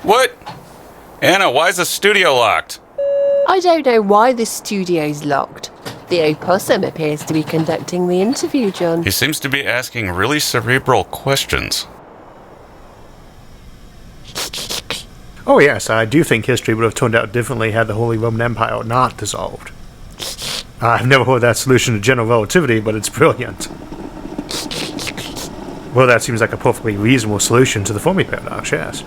What? Anna, why is the studio locked? I don't know why the studio's locked. The opossum appears to be conducting the interview, John. He seems to be asking really cerebral questions. Oh yes, I do think history would have turned out differently had the Holy Roman Empire not dissolved. I've never heard that solution to general relativity, but it's brilliant. Well, that seems like a perfectly reasonable solution to the Fermi paradox, yes.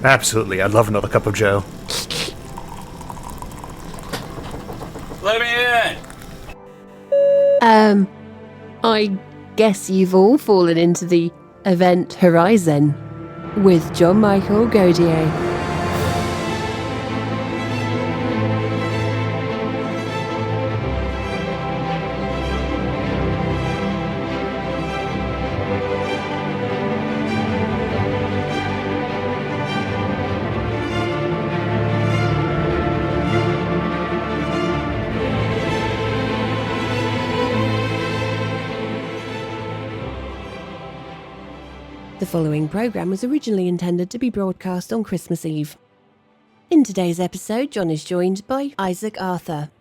Absolutely, I'd love another cup of joe. Let me in! I guess you've all fallen into the event horizon with John Michael Godlier. The following program was originally intended to be broadcast on Christmas Eve. In today's episode, John is joined by Isaac Arthur.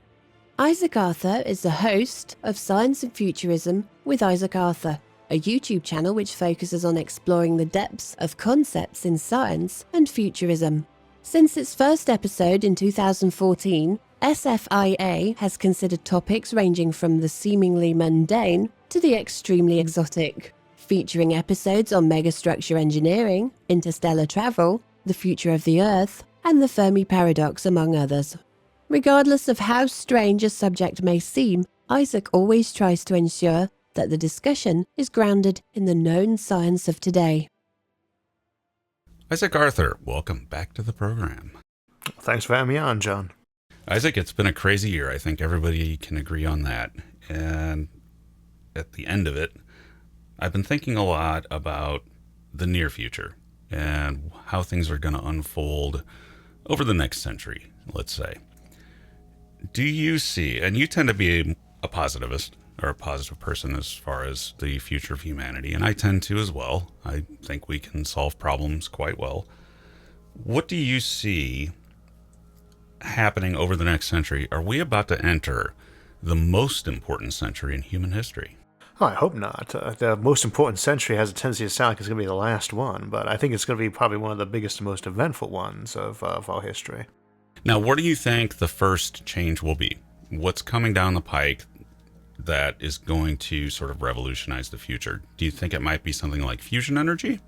Isaac Arthur is the host of Science and Futurism with Isaac Arthur, a YouTube channel which focuses on exploring the depths of concepts in science and futurism. Since its first episode in 2014, SFIA has considered topics ranging from the seemingly mundane to the extremely exotic, featuring episodes on megastructure engineering, interstellar travel, the future of the Earth, and the Fermi paradox, among others. Regardless of how strange a subject may seem, Isaac always tries to ensure that the discussion is grounded in the known science of today. Isaac Arthur, welcome back to the program. Thanks for having me on, John. Isaac, it's been a crazy year. I think everybody can agree on that. And at the end of it, I've been thinking a lot about the near future and how things are going to unfold over the next century, let's say. Do you see, and you tend to be a positivist or a positive person as far as the future of humanity, and I tend to as well. I think we can solve problems quite well. What do you see happening over the next century? Are we about to enter the most important century in human history? Oh, I hope not. The most important century has a tendency to sound like it's going to be the last one, but I think it's going to be probably one of the biggest and most eventful ones of our history. Now, what do you think the first change will be? What's coming down the pike that is going to sort of revolutionize the future? Do you think it might be something like fusion energy?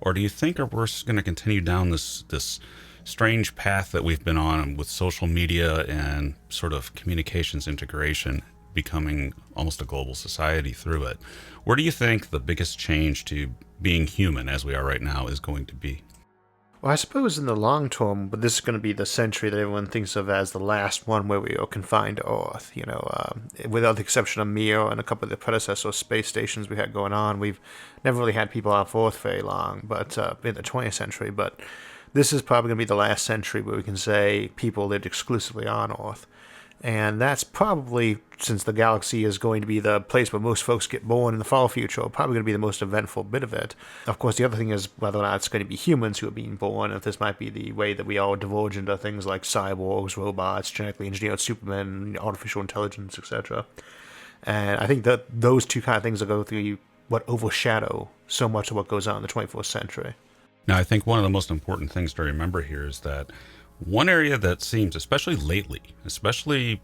Or do you think we're going to continue down this strange path that we've been on with social media and sort of communications integration becoming almost a global society through it? Where do you think the biggest change to being human as we are right now is going to be? Well, I suppose in the long term, but this is going to be the century that everyone thinks of as the last one where we are confined to Earth. Without the exception of Mir and a couple of the predecessor space stations we had going on, we've never really had people off Earth very long, but in the 20th century. But this is probably going to be the last century where we can say people lived exclusively on Earth. And that's probably, since the galaxy is going to be the place where most folks get born in the far future, probably going to be the most eventful bit of it. Of course, the other thing is whether or not it's going to be humans who are being born, if this might be the way that we all diverge into things like cyborgs, robots, genetically engineered supermen, artificial intelligence, etc. And I think that those two kind of things are going to be what overshadow so much of what goes on in the 21st century. Now, I think one of the most important things to remember here is that one area that seems, especially lately, especially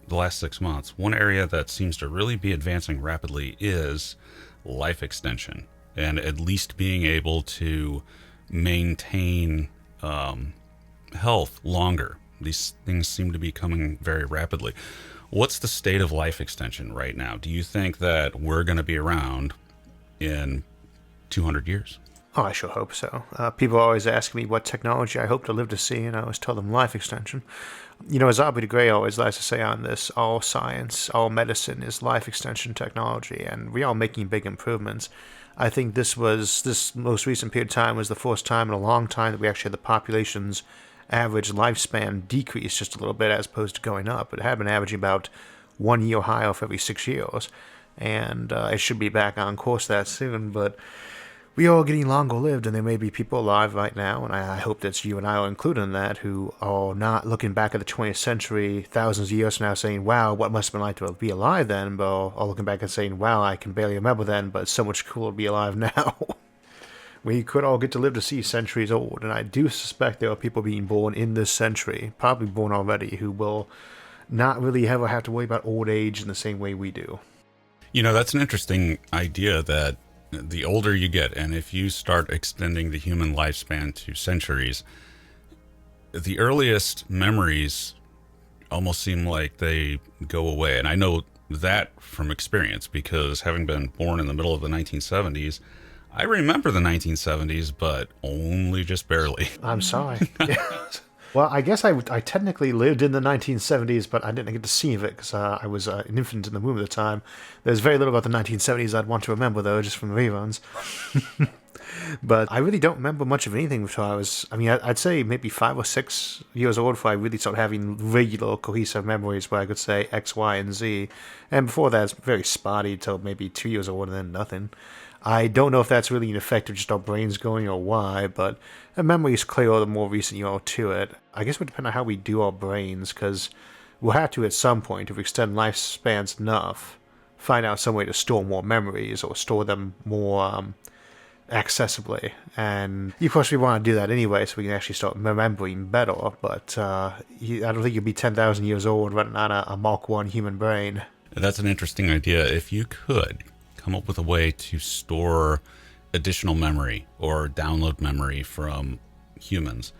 the last 6 months, one area that seems to really be advancing rapidly is life extension, and at least being able to maintain health longer. These things seem to be coming very rapidly. What's the state of life extension right now? Do you think that we're going to be around in 200 years? Oh, I sure hope so. People always ask me what technology I hope to live to see, and I always tell them life extension. As Aubrey de Grey always likes to say on this, all science, all medicine is life extension technology, and we are making big improvements. I think this most recent period of time was the first time in a long time that we actually had the population's average lifespan decrease just a little bit as opposed to going up. It had been averaging about 1 year higher for every 6 years. and it should be back on course that soon, but we are getting longer lived, and there may be people alive right now, and I hope that you and I are included in that, who are not looking back at the 20th century thousands of years from now saying, wow, what must have been like to be alive then, but are looking back and saying, wow, I can barely remember then, but it's so much cooler to be alive now. We could all get to live to see centuries old, and I do suspect there are people being born in this century, probably born already, who will not really ever have to worry about old age in the same way we do. That's an interesting idea that the older you get, and if you start extending the human lifespan to centuries, the earliest memories almost seem like they go away. And I know that from experience, because having been born in the middle of the 1970s, I remember the 1970s, but only just barely. I'm sorry. Well, I guess I technically lived in the 1970s, but I didn't get to see it because I was an infant in the womb at the time. There's very little about the 1970s I'd want to remember, though, just from the reruns. But I really don't remember much of anything until I'd say maybe 5 or 6 years old before I really started having regular, cohesive memories where I could say X, Y, and Z. And before that, it's very spotty till maybe 2 years old and then nothing. I don't know if that's really an effect of just our brains going or why, but a memory is clearer the more recent you are to it. I guess it would depend on how we do our brains, because we'll have to at some point, if we extend lifespans enough, find out some way to store more memories or store them more accessibly. And of course we want to do that anyway, so we can actually start remembering better, but I don't think you'll be 10,000 years old running on a Mark 1 human brain. That's an interesting idea. If you could come up with a way to store additional memory or download memory from humans,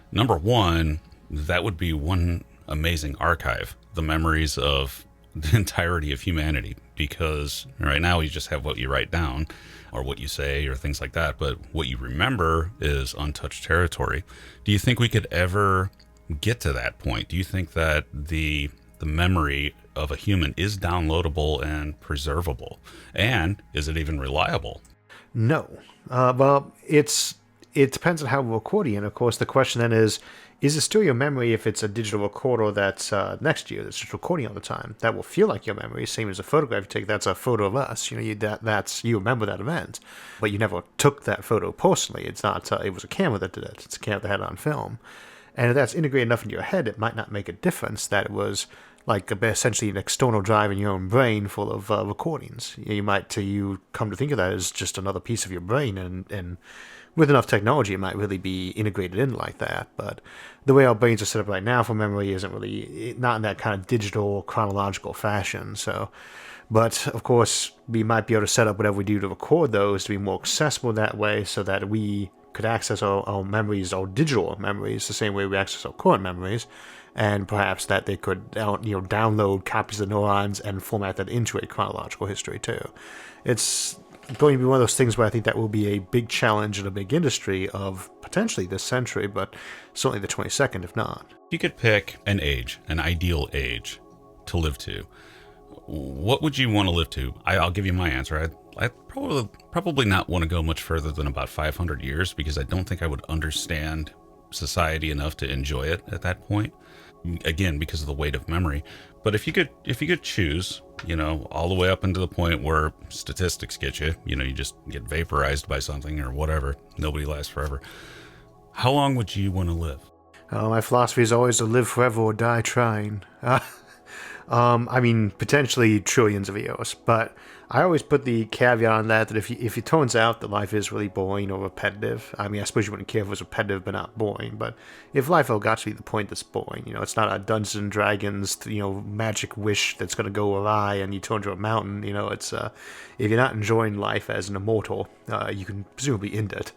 number one, that would be one amazing archive, the memories of the entirety of humanity, because right now you just have what you write down or what you say or things like that, but what you remember is untouched territory. Do you think we could ever get to that point? Do you think that the memory of a human is downloadable and preservable? And is it even reliable? No. Well, it depends on how we're recording. And of course, the question then is it still your memory if it's a digital recorder that's next to you, that's just recording all the time? That will feel like your memory, same as a photograph you take. That's a photo of us. You remember that event, but you never took that photo personally. It's not. It was a camera that did it. It's a camera that had it on film. And if that's integrated enough into your head, it might not make a difference that it was like essentially an external drive in your own brain full of recordings. You come to think of that as just another piece of your brain, and with enough technology, it might really be integrated in like that. But the way our brains are set up right now for memory isn't really, not in that kind of digital chronological fashion. So, but of course, we might be able to set up whatever we do to record those to be more accessible that way, so that we could access our memories, our digital memories, the same way we access our current memories, and perhaps that they could download copies of the neurons and format that into a chronological history too. It's going to be one of those things where I think that will be a big challenge in a big industry of potentially this century, but certainly the 22nd, if not. You could pick an age, an ideal age to live to. What would you want to live to? I'll give you my answer. I'd probably not want to go much further than about 500 years, because I don't think I would understand society enough to enjoy it at that point. Again, because of the weight of memory. But if you could choose, all the way up into the point where statistics get you, you just get vaporized by something or whatever. Nobody lasts forever. How long would you want to live? My philosophy is always to live forever or die trying. Potentially trillions of years, but I always put the caveat on that if it turns out that life is really boring or repetitive, I suppose you wouldn't care if it was repetitive but not boring, but if life all got to be the point that's boring, it's not a Dungeons and Dragons, magic wish that's going to go awry and you turn to a mountain, it's, if you're not enjoying life as an immortal, you can presumably end it.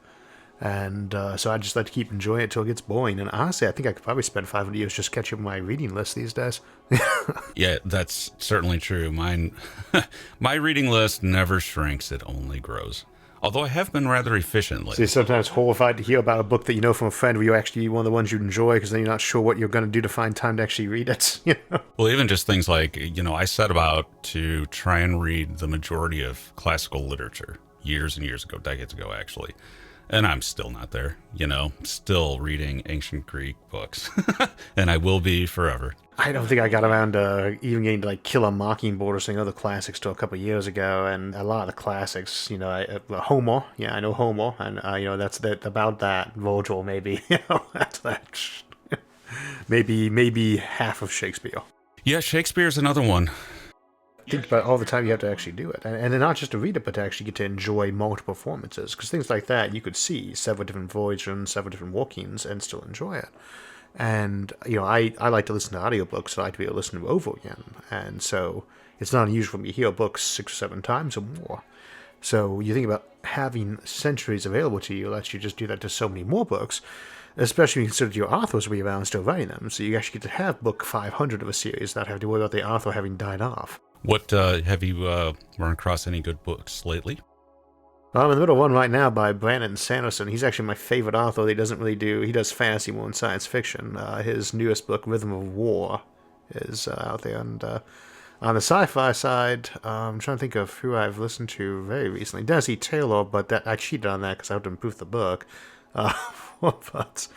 And so I just like to keep enjoying it till it gets boring. And honestly, I think I could probably spend 500 years just catching up my reading list these days. Yeah, that's certainly true. My reading list never shrinks; it only grows. Although I have been rather efficient lately. So you're sometimes horrified to hear about a book that you know from a friend where you're actually one of the ones you enjoy, because then you're not sure what you're going to do to find time to actually read it. Well, even just things like, I set about to try and read the majority of classical literature years and years ago, decades ago, actually. And I'm still not there, still reading ancient Greek books. And I will be forever. I don't think I got around to even getting to like Kill a Mockingbird or some other classics till a couple of years ago. And a lot of the classics, Homer, yeah, I know Homer, and that's about that. Virgil, maybe, that's that. maybe half of Shakespeare. Yeah, Shakespeare's another one. Think about all the time you have to actually do it, and then not just to read it, but to actually get to enjoy multiple performances. Because things like that, you could see several different voyages, several different walk-ins, and still enjoy it. And I like to listen to audiobooks, so I like to be able to listen to them over again. And so it's not unusual for me to hear books 6 or 7 times or more. So you think about having centuries available to you lets you just do that to so many more books, especially when you consider your authors will be around still writing them. So you actually get to have book 500 of a series, not have to worry about the author having died off. What have you run across any good books lately? Well, I'm in the middle of one right now by Brandon Sanderson. He's actually my favorite author. He does fantasy more than science fiction. His newest book, Rhythm of War, is out there. And on the sci-fi side, I'm trying to think of who I've listened to very recently. Dennis E. Taylor, but I cheated on that because I have to improve the book. But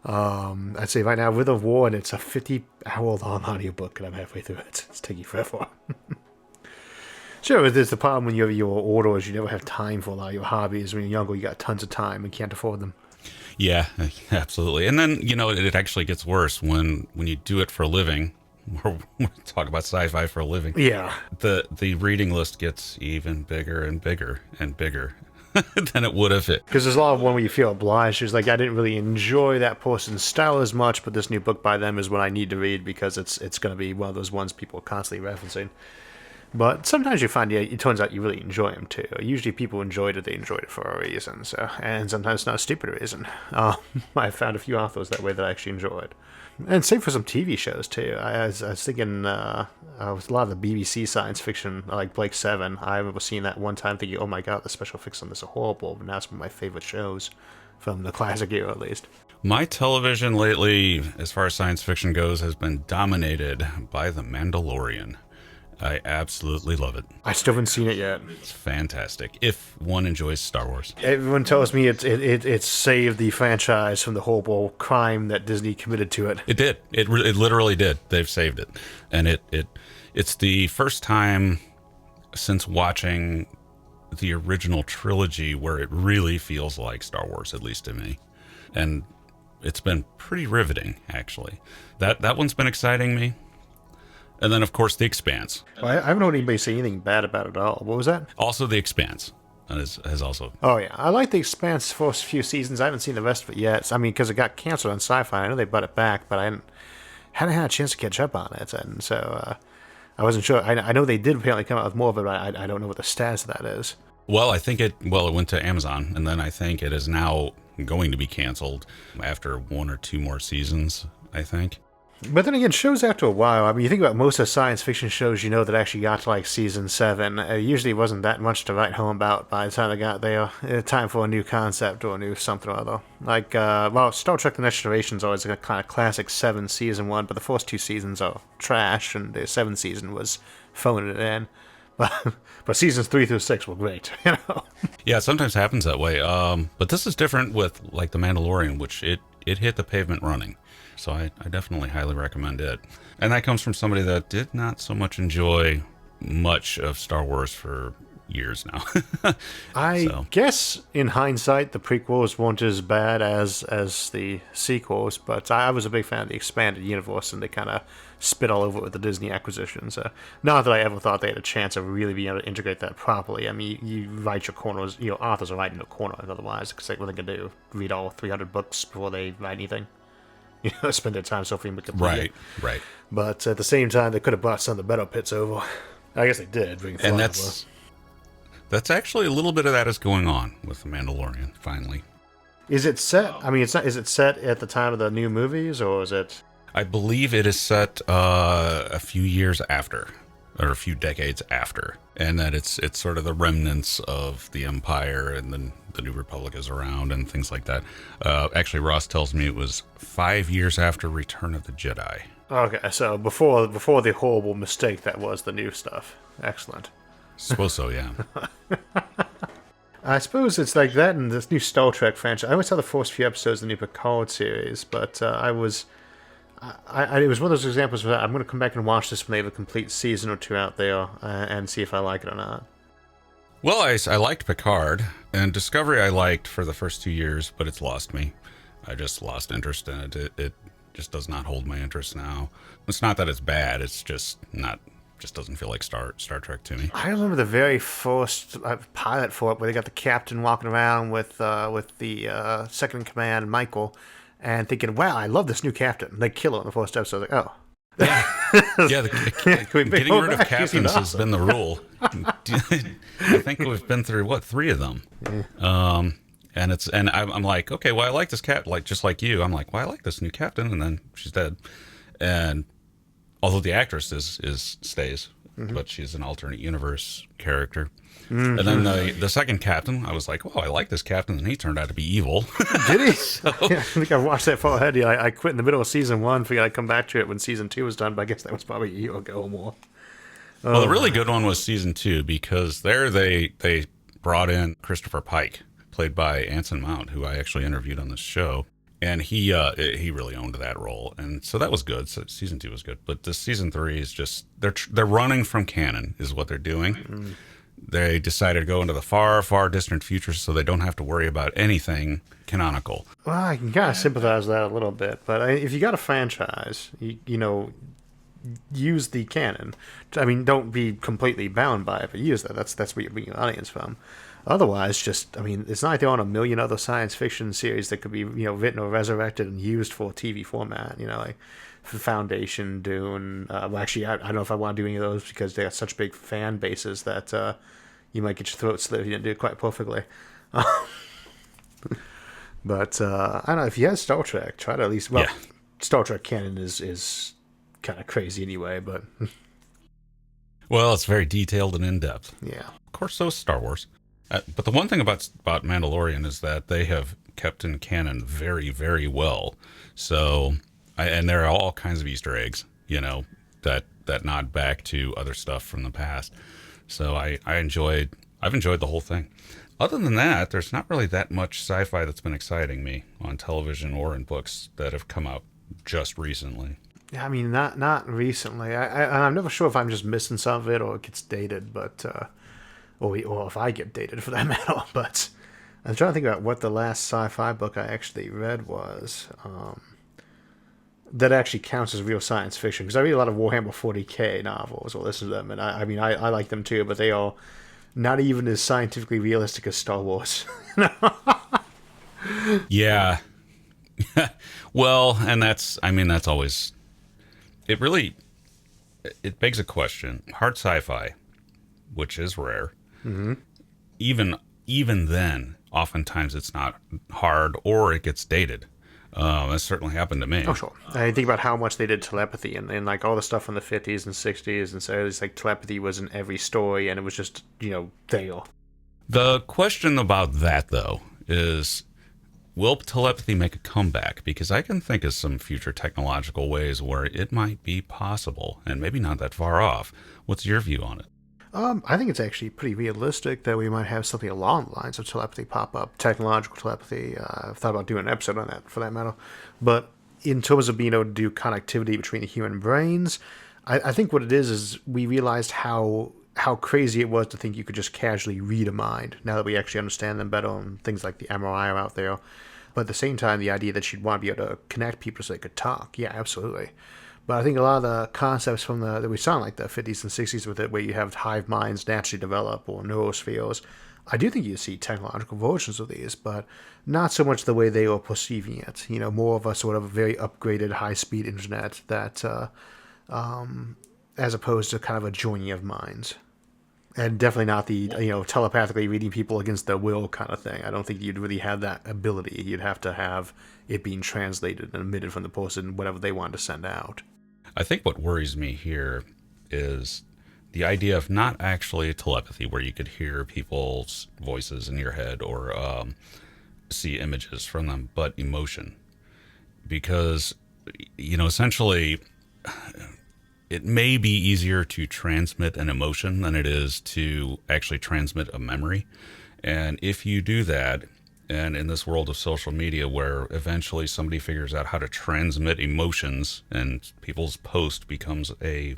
I'd say right now, Rhythm of War, and it's a 50-hour long audiobook, and I'm halfway through it. It's taking forever. Sure, there's the problem when you have your orders, you never have time for a lot of your hobbies. When you're younger, you got tons of time and can't afford them. Yeah, absolutely. And then, it actually gets worse when you do it for a living. We're talking about sci-fi for a living. Yeah. The reading list gets even bigger and bigger and bigger than it would have it. Because there's a lot of one where you feel obliged. It's like, I didn't really enjoy that person's style as much, but this new book by them is what I need to read because it's going to be one of those ones people are constantly referencing. But sometimes you find it turns out you really enjoy them too. Usually people enjoyed it, they enjoyed it for a reason. So, and sometimes not a stupid reason. I found a few authors that way that I actually enjoyed. And same for some TV shows too. I was thinking, a lot of the BBC science fiction, like Blake Seven. I remember seeing that one time thinking, oh my god, the special effects on this are horrible. But now it's one of my favorite shows from the classic era at least. My television lately, as far as science fiction goes, has been dominated by The Mandalorian. I absolutely love it. I still haven't seen it yet. It's fantastic, if one enjoys Star Wars. Everyone tells me it saved the franchise from the horrible crime that Disney committed to it. It did. It literally did. They've saved it. And it's the first time since watching the original trilogy where it really feels like Star Wars, at least to me. And it's been pretty riveting, actually. That one's been exciting me. And then, of course, The Expanse. Well, I haven't heard anybody say anything bad about it at all. What was that? Also, The Expanse has also... Oh, yeah. I like The Expanse for a few seasons. I haven't seen the rest of it yet. I mean, because it got canceled on Sci-Fi. I know they brought it back, but I hadn't had a chance to catch up on it. And so I wasn't sure. I know they did apparently come out with more of it, but I don't know what the status of that is. Well, I think it went to Amazon, and then I think it is now going to be canceled after 1 or 2 more seasons, I think. But then again, shows after a while, I mean, you think about most of the science fiction shows, that actually got to like season 7, usually wasn't that much to write home about by the time they got there. Time for a new concept or a new something or other. Like, Star Trek The Next Generation is always a kind of classic 7 season one, but the first 2 seasons are trash, and the 7th season was phoning it in. But seasons 3 through 6 were great, Yeah, it sometimes happens that way. But this is different with like The Mandalorian, which it hit the pavement running. So I definitely highly recommend it. And that comes from somebody that did not so much enjoy much of Star Wars for years now. I guess in hindsight, the prequels weren't as bad as the sequels, but I was a big fan of the expanded universe, and they kind of spit all over it with the Disney acquisitions. Not that I ever thought they had a chance of really being able to integrate that properly. I mean, you write your corners, authors are writing a corner otherwise, because what they can do, read all 300 books before they write anything. Spend their time so free. Right. But at the same time, they could have brought some of the better pits over. I guess they did. And that's actually a little bit of that is going on with The Mandalorian, finally. Is it set? I mean, is it set at the time of the new movies, or is it? I believe it is set a few years after, or a few decades after, and that it's sort of the remnants of the Empire, and then the New Republic is around and things like that. Actually, Ross tells me it was 5 years after Return of the Jedi. Okay, so before the horrible mistake that was the new stuff. Excellent. Suppose so, yeah. I suppose it's like that in this new Star Trek franchise. I only saw the first few episodes of the new Picard series, but it was one of those examples where I'm going to come back and watch this when they have a complete season or two out there and see if I like it or not. Well, I liked Picard, and Discovery I liked for the first 2 years, but it's lost me. I just lost interest in it. It just does not hold my interest now. It's not that it's bad, it's just not... just doesn't feel like Star Trek to me. I remember the very first pilot for it, where they got the captain walking around with the second in command, Michael, and thinking, "Wow, I love this new captain." They kill it in the first episode. Like, oh, yeah, getting rid of captains has been the rule. I think we've been through 3 of them. Yeah. And I'm like, okay, well, I like this cat, like just like you. I'm like, well, I like this new captain, and then she's dead, and. Although the actress stays, but she's an alternate universe character. Mm-hmm. And then the second captain, I was like, oh, I like this captain, and he turned out to be evil. Did he? So, yeah, I think I watched that far ahead. Yeah, I quit in the middle of season 1, figured I'd come back to it when season 2 was done, but I guess that was probably a year ago or more. Well, the really good one was season 2, because there they brought in Christopher Pike, played by Anson Mount, who I actually interviewed on this show. And he really owned that role, and so that was good. So season 2 was good, but this season 3 is just they're running from canon, is what they're doing. Mm. They decided to go into the far, far distant future, so they don't have to worry about anything canonical. Well, I can kind of sympathize with that a little bit, but if you got a franchise, you know, use the canon. I mean, don't be completely bound by it, but use that. That's where you're bringing an audience from. Otherwise, just, I mean, it's not like there aren't a million other science fiction series that could be, you know, written or resurrected and used for TV format, you know, like Foundation, Dune. Well, actually, I don't know if I want to do any of those because they got such big fan bases that you might get your throat slit if you didn't do it quite perfectly. But, I don't know, if you had Star Trek, try to at least, well, yeah. Star Trek canon is kind of crazy anyway, but... Well, it's very detailed and in-depth. Yeah. Of course, so is Star Wars. But the one thing about Mandalorian is that they have kept in canon very, very well. So, and there are all kinds of Easter eggs, you know, that nod back to other stuff from the past. So I've enjoyed the whole thing. Other than that, there's not really that much sci-fi that's been exciting me on television or in books that have come out just recently. Yeah, I mean, not recently. I'm never sure if I'm just missing some of it or it gets dated, but. Or if I get dated for that matter, but I'm trying to think about what the last sci-fi book I actually read was that actually counts as real science fiction, because I read a lot of Warhammer 40k novels or listen to them, and I mean I like them too, but they are not even as scientifically realistic as Star Wars. Yeah. Well, and that's always, it begs a question. Hard sci-fi, which is rare. Mm-hmm. Even then, oftentimes it's not hard or it gets dated. That certainly happened to me. Oh, sure. I think about how much they did telepathy and like all the stuff from the 50s and 60s, and so it's like telepathy was in every story, and it was just, you know, there. The question about that, though, is will telepathy make a comeback? Because I can think of some future technological ways where it might be possible, and maybe not that far off. What's your view on it? I think it's actually pretty realistic that we might have something along the lines of telepathy pop up, technological telepathy. I've thought about doing an episode on that, for that matter. But in terms of being able to do connectivity between the human brains, I think what it is we realized how crazy it was to think you could just casually read a mind, now that we actually understand them better and things like the MRI are out there. But at the same time, the idea that she'd want to be able to connect people so they could talk, yeah, absolutely. But I think a lot of the concepts from that we saw in like the 50s and 60s with it, where you have hive minds naturally develop or neurospheres, I do think you see technological versions of these, but not so much the way they are perceiving it. You know, more of a sort of very upgraded high-speed internet that, as opposed to kind of a joining of minds. And definitely not the, you know, telepathically reading people against their will kind of thing. I don't think you'd really have that ability. You'd have to have it being translated and emitted from the person, whatever they wanted to send out. I think what worries me here is the idea of not actually telepathy, where you could hear people's voices in your head or see images from them, but emotion. Because, you know, essentially, it may be easier to transmit an emotion than it is to actually transmit a memory. And if you do that, and in this world of social media where eventually somebody figures out how to transmit emotions and people's post becomes a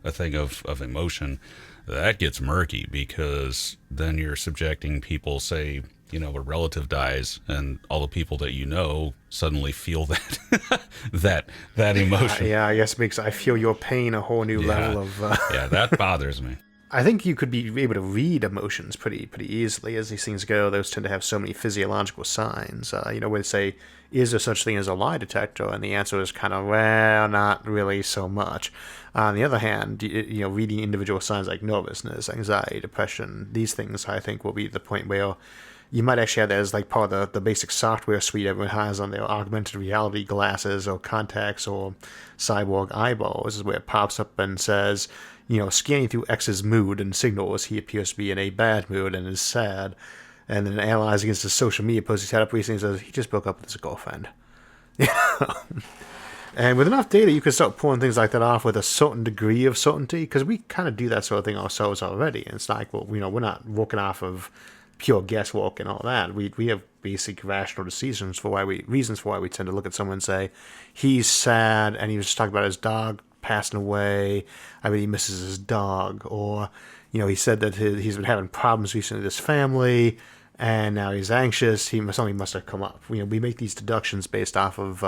thing of emotion, that gets murky, because then you're subjecting people, say, a relative dies, and all the people that suddenly feel that that emotion. Yeah, I guess it makes I feel your pain a whole new level of. Yeah, that bothers me. I think you could be able to read emotions pretty easily as these things go. Those tend to have so many physiological signs. Where they say, is there such thing as a lie detector? And the answer is kind of, well, not really so much. On the other hand, reading individual signs like nervousness, anxiety, depression, these things I think will be the point where you might actually have that as like part of the basic software suite everyone has on their augmented reality glasses or contacts or cyborg eyeballs, is where it pops up and says, scanning through X's mood and signals, he appears to be in a bad mood and is sad. And then analyzing against his social media post he's had up recently, says he just broke up with his girlfriend. And with enough data, you can start pulling things like that off with a certain degree of certainty, because we kind of do that sort of thing ourselves already. And it's not like, well, we're not working off of pure guesswork and all that. We have basic rational reasons for why we tend to look at someone and say, he's sad, and he was just talking about his dog passing away. I mean, he misses his dog. Or, he said that he's been having problems recently with his family, and now he's anxious. Something must have come up. We make these deductions based off of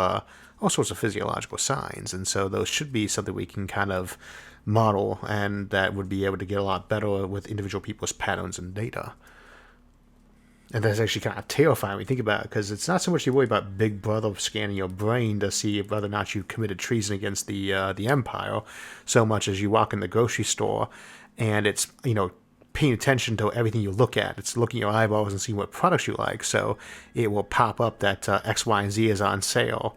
all sorts of physiological signs, and so those should be something we can kind of model, and that would be able to get a lot better with individual people's patterns and data. And that's actually kind of terrifying when you think about it, because it's not so much you worry about Big Brother scanning your brain to see whether or not you committed treason against the Empire, so much as you walk in the grocery store and it's, paying attention to everything you look at. It's looking at your eyeballs and seeing what products you like, so it will pop up that X, Y, and Z is on sale,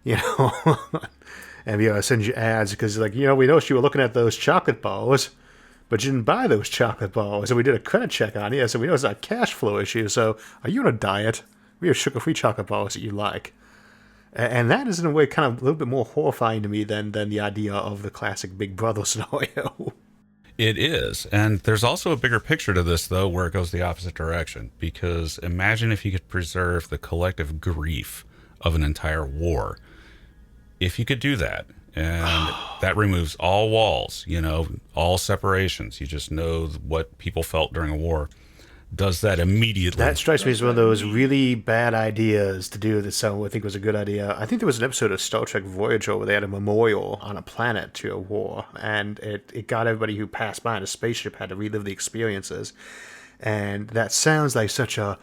and send you ads because, we noticed you were looking at those chocolate bars, but you didn't buy those chocolate bars, and we did a credit check on you, so we know it's a cash flow issue. So are you on a diet? We have sugar-free chocolate bars that you like. And that is, in a way, kind of a little bit more horrifying to me than the idea of the classic Big Brother scenario. It is. And there's also a bigger picture to this, though, where it goes the opposite direction. Because imagine if you could preserve the collective grief of an entire war. If you could do that, and that removes all walls, all separations. You just know what people felt during a war. Does that immediately? That strikes me as one of those really bad ideas to do that someone would think was a good idea. I think there was an episode of Star Trek Voyager where they had a memorial on a planet to a war, and it got everybody who passed by in a spaceship had to relive the experiences. And that sounds like such a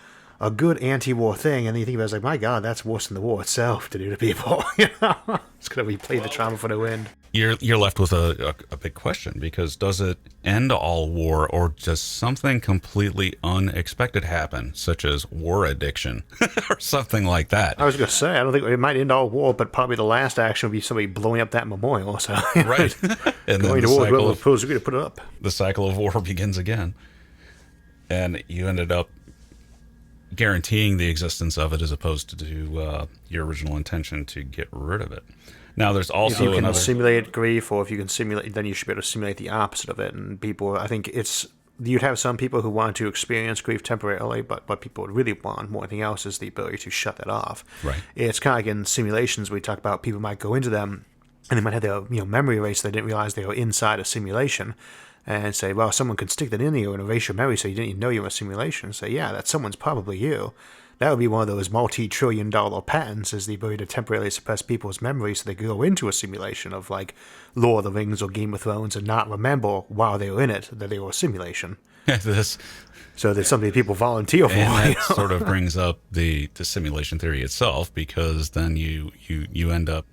good anti-war thing, and then you think about it, it's like, my God, that's worse than the war itself to do to people. It's going to replay the trauma for no end. You're left with a big question, because does it end all war, or does something completely unexpected happen, such as war addiction or something like that? I was going to say, I don't think it might end all war, but probably the last action would be somebody blowing up that memorial. So right. And going to war, we'll oppose, we're going to put it up. The cycle of war begins again. And you ended up guaranteeing the existence of it as opposed to your original intention to get rid of it. Now, there's also if you can simulate grief, or if you can simulate, then you should be able to simulate the opposite of it. And people, I think you'd have some people who want to experience grief temporarily, but what people would really want more than anything else is the ability to shut that off. Right. It's kind of like in simulations we talk about, people might go into them and they might have their memory erased. They didn't realize they were inside a simulation. And say, well, someone could stick that in you and erase your memory so you didn't even know you were in a simulation. Say, yeah, that someone's probably you. That would be one of those multi-trillion-dollar patents, is the ability to temporarily suppress people's memories so they go into a simulation of, like, Lord of the Rings or Game of Thrones and not remember while they were in it that they were a simulation. So there's something people volunteer for. And that sort of brings up the simulation theory itself, because then you end up,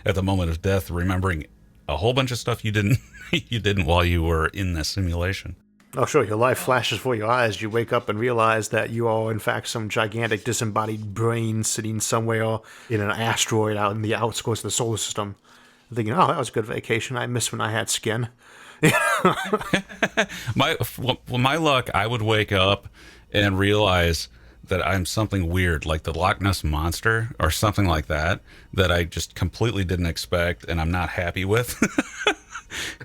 at the moment of death, remembering a whole bunch of stuff you didn't while you were in that simulation. Oh, sure. Your life flashes before your eyes. You wake up and realize that you are, in fact, some gigantic disembodied brain sitting somewhere in an asteroid out in the outskirts of the solar system. Thinking, oh, that was a good vacation. I miss when I had skin. My luck, I would wake up and realize that I'm something weird, like the Loch Ness Monster or something like that I just completely didn't expect and I'm not happy with.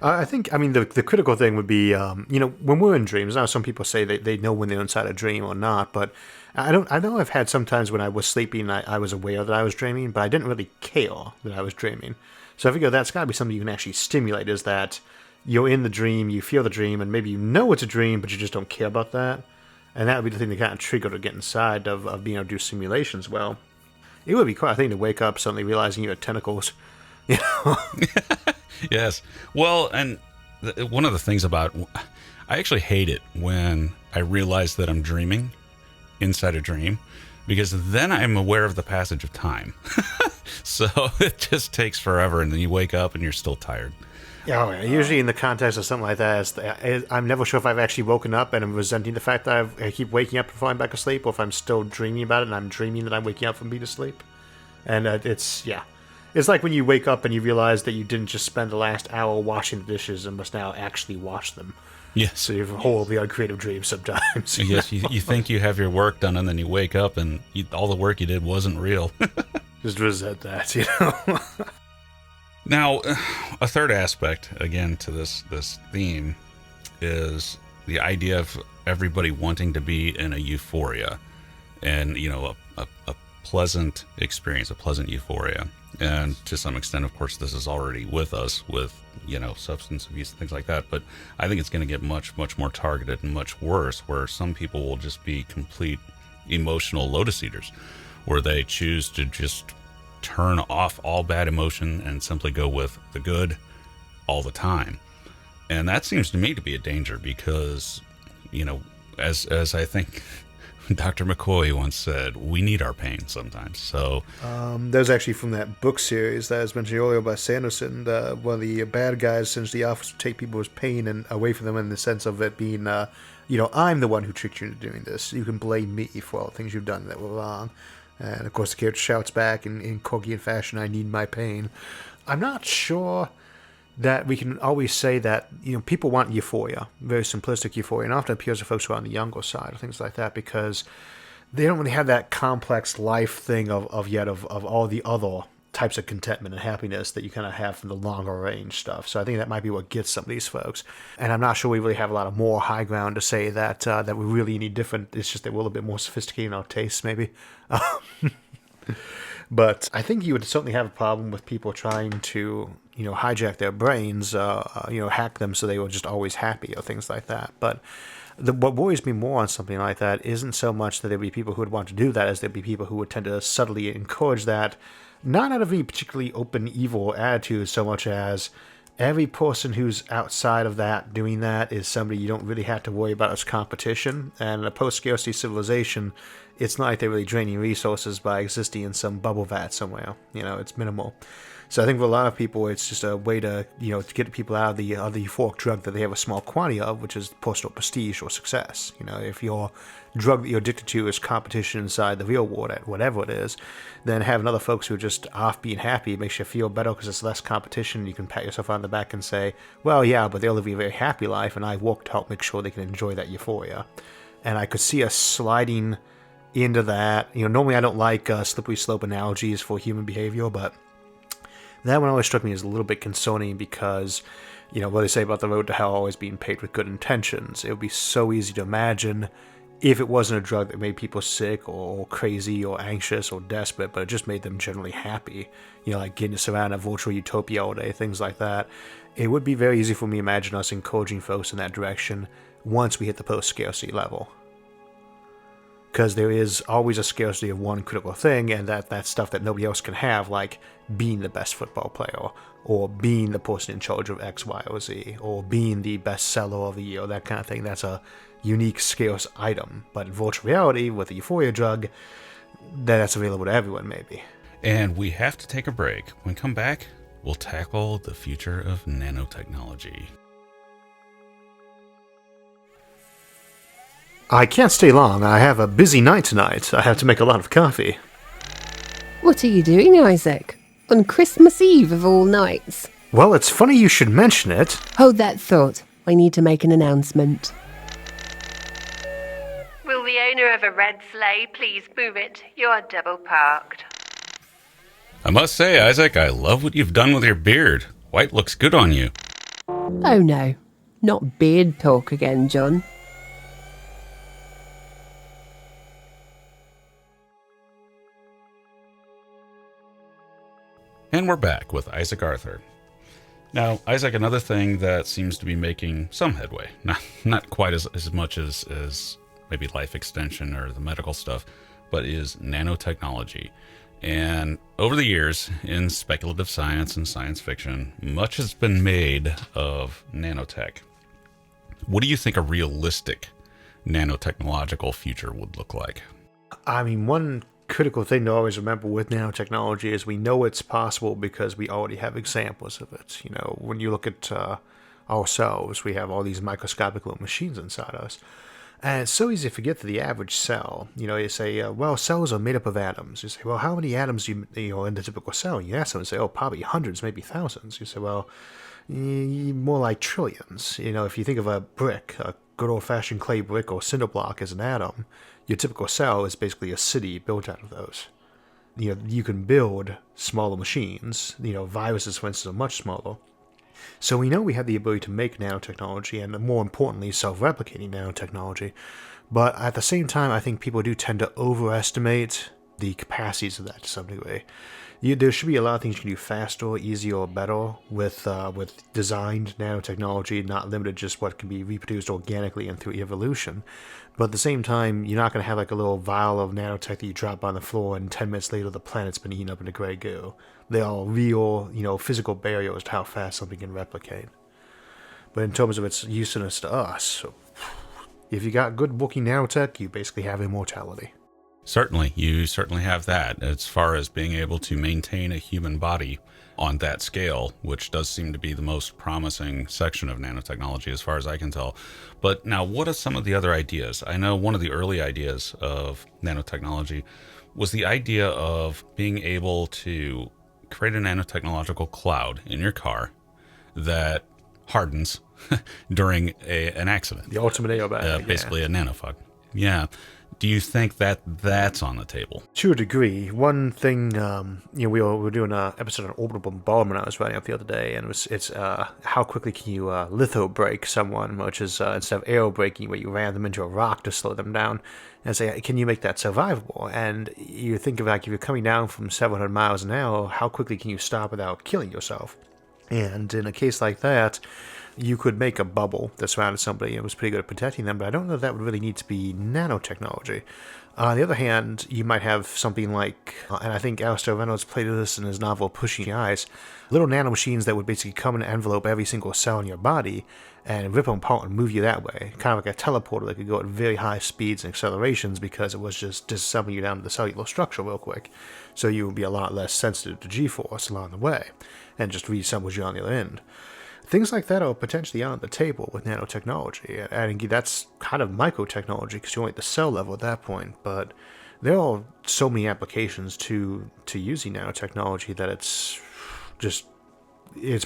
I think, I mean, the critical thing would be, when we're in dreams. Now, some people say they know when they're inside a dream or not, but I don't. I know I've had sometimes when I was sleeping, I was aware that I was dreaming, but I didn't really care that I was dreaming. So I figure that's got to be something you can actually stimulate. Is that you're in the dream, you feel the dream, and maybe you know it's a dream, but you just don't care about that. And that would be the thing that kind of triggered to get inside of being able to do simulations. Well, it would be quite a thing to wake up suddenly realizing you had tentacles. You know. Yes. Well, and one of the things about, I actually hate it when I realize that I'm dreaming inside a dream, because then I'm aware of the passage of time. So it just takes forever, and then you wake up and you're still tired. Yeah, usually in the context of something like that, I'm never sure if I've actually woken up and I'm resenting the fact that I keep waking up and falling back asleep, or if I'm still dreaming about it and I'm dreaming that I'm waking up from being asleep. And it's like when you wake up and you realize that you didn't just spend the last hour washing the dishes and must now actually wash them. Yes. So you have a horribly uncreative dream sometimes. Yes, you think you have your work done, and then you wake up and all the work you did wasn't real. Just resent that, you know? Now, a third aspect, again, to this theme is the idea of everybody wanting to be in a euphoria and, a pleasant experience, a pleasant euphoria. And to some extent, of course, this is already with us with, substance abuse and things like that. But I think it's going to get much, much more targeted and much worse, where some people will just be complete emotional lotus eaters, where they choose to just turn off all bad emotion and simply go with the good all the time. And that seems to me to be a danger because, as I think Dr. McCoy once said, we need our pain sometimes. So that was actually from that book series that was mentioned earlier by Sanderson. One of the bad guys essentially offers to take people's pain and away from them in the sense of it being, I'm the one who tricked you into doing this. You can blame me for all the things you've done that were wrong. And of course the character shouts back in Corgian fashion, I need my pain. I'm not sure that we can always say that, people want euphoria, very simplistic euphoria, and often appeals to folks who are on the younger side or things like that, because they don't really have that complex life thing of all the other types of contentment and happiness that you kind of have from the longer range stuff. So I think that might be what gets some of these folks. And I'm not sure we really have a lot of more high ground to say that that we really need different. It's just that we're a little bit more sophisticated in our tastes, maybe. But I think you would certainly have a problem with people trying to, hijack their brains, hack them so they were just always happy or things like that. But what worries me more on something like that isn't so much that there'd be people who would want to do that as there'd be people who would tend to subtly encourage that, not out of any particularly open evil attitude so much as every person who's outside of that doing that is somebody you don't really have to worry about as competition. And in a post-scarcity civilization, it's not like they're really draining resources by existing in some bubble vat somewhere. It's minimal. So I think for a lot of people, it's just a way to, to get people out of the euphoric drug that they have a small quantity of, which is personal prestige or success. If your drug that you're addicted to is competition inside the real world at whatever it is, then having other folks who are just off being happy makes you feel better because it's less competition. You can pat yourself on the back and say, well, yeah, but they're living a very happy life, and I work to help make sure they can enjoy that euphoria. And I could see us sliding into that. Normally I don't like slippery slope analogies for human behavior, but that one always struck me as a little bit concerning because, what they say about the road to hell always being paved with good intentions. It would be so easy to imagine if it wasn't a drug that made people sick or crazy or anxious or desperate, but it just made them generally happy, like getting to surround a virtual utopia all day, things like that. It would be very easy for me to imagine us encouraging folks in that direction once we hit the post-scarcity level. Because there is always a scarcity of one critical thing, and that's stuff that nobody else can have, like being the best football player, or being the person in charge of X, Y, or Z, or being the best seller of the year, that kind of thing. That's a unique, scarce item. But in virtual reality, with the euphoria drug, that's available to everyone, maybe. And we have to take a break. When we come back, we'll tackle the future of nanotechnology. I can't stay long. I have a busy night tonight. I have to make a lot of coffee. What are you doing, Isaac? On Christmas Eve of all nights? Well, it's funny you should mention it. Hold that thought. I need to make an announcement. Will the owner of a red sleigh please move it? You're double parked. I must say, Isaac, I love what you've done with your beard. White looks good on you. Oh no, not beard talk again, John. And we're back with Isaac Arthur. Now, Isaac, another thing that seems to be making some headway, not quite as much as maybe life extension or the medical stuff, but is nanotechnology. And over the years, in speculative science and science fiction, much has been made of nanotech. What do you think a realistic nanotechnological future would look like? I mean, one critical thing to always remember with nanotechnology is we know it's possible because we already have examples of it. You know, when you look at ourselves, we have all these microscopic little machines inside us. And it's so easy to forget that the average cell, you know, you say, well, cells are made up of atoms. You say, well, how many atoms you know in the typical cell? You ask them and say, oh, probably hundreds, maybe thousands. You say, well, more like trillions. You know, if you think of a brick, a good old-fashioned clay brick or cinder block as an atom, your typical cell is basically a city built out of those. You know, you can build smaller machines. You know, viruses, for instance, are much smaller. So we know we have the ability to make nanotechnology, and more importantly, self-replicating nanotechnology. But at the same time, I think people do tend to overestimate the capacities of that to some degree. There should be a lot of things you can do faster, easier, or better with designed nanotechnology, not limited to just what can be reproduced organically and through evolution. But at the same time, you're not going to have like a little vial of nanotech that you drop on the floor and 10 minutes later the planet's been eaten up into gray goo. They are real, you know, physical barriers to how fast something can replicate. But in terms of its usefulness to us, if you got good working nanotech, you basically have immortality. Certainly, you certainly have that as far as being able to maintain a human body on that scale, which does seem to be the most promising section of nanotechnology as far as I can tell. But now, what are some of the other ideas? I know one of the early ideas of nanotechnology was the idea of being able to create a nanotechnological cloud in your car that hardens during an accident. The ultimate airbag. Basically a nanofog. Yeah. Do you think that that's on the table? To a degree. One thing, you know, we were doing an episode on orbital bombardment I was writing up the other day, and it's how quickly can you litho break someone, which is instead of aero braking, where you ram them into a rock to slow them down, and say, can you make that survivable? And you think of like if you're coming down from 700 miles an hour, how quickly can you stop without killing yourself? And in a case like that, you could make a bubble that surrounded somebody and was pretty good at protecting them, but I don't know if that would really need to be nanotechnology. On the other hand, you might have something like, and I think Alistair Reynolds played this in his novel Pushing the Ice, little nanomachines that would basically come and envelope every single cell in your body and rip them apart and move you that way. Kind of like a teleporter that could go at very high speeds and accelerations because it was just disassembling you down to the cellular structure real quick. So you would be a lot less sensitive to G-force along the way and just reassembles you on the other end. Things like that are potentially on the table with nanotechnology, and that's kind of microtechnology because you're only at the cell level at that point, but there are so many applications to using nanotechnology that it's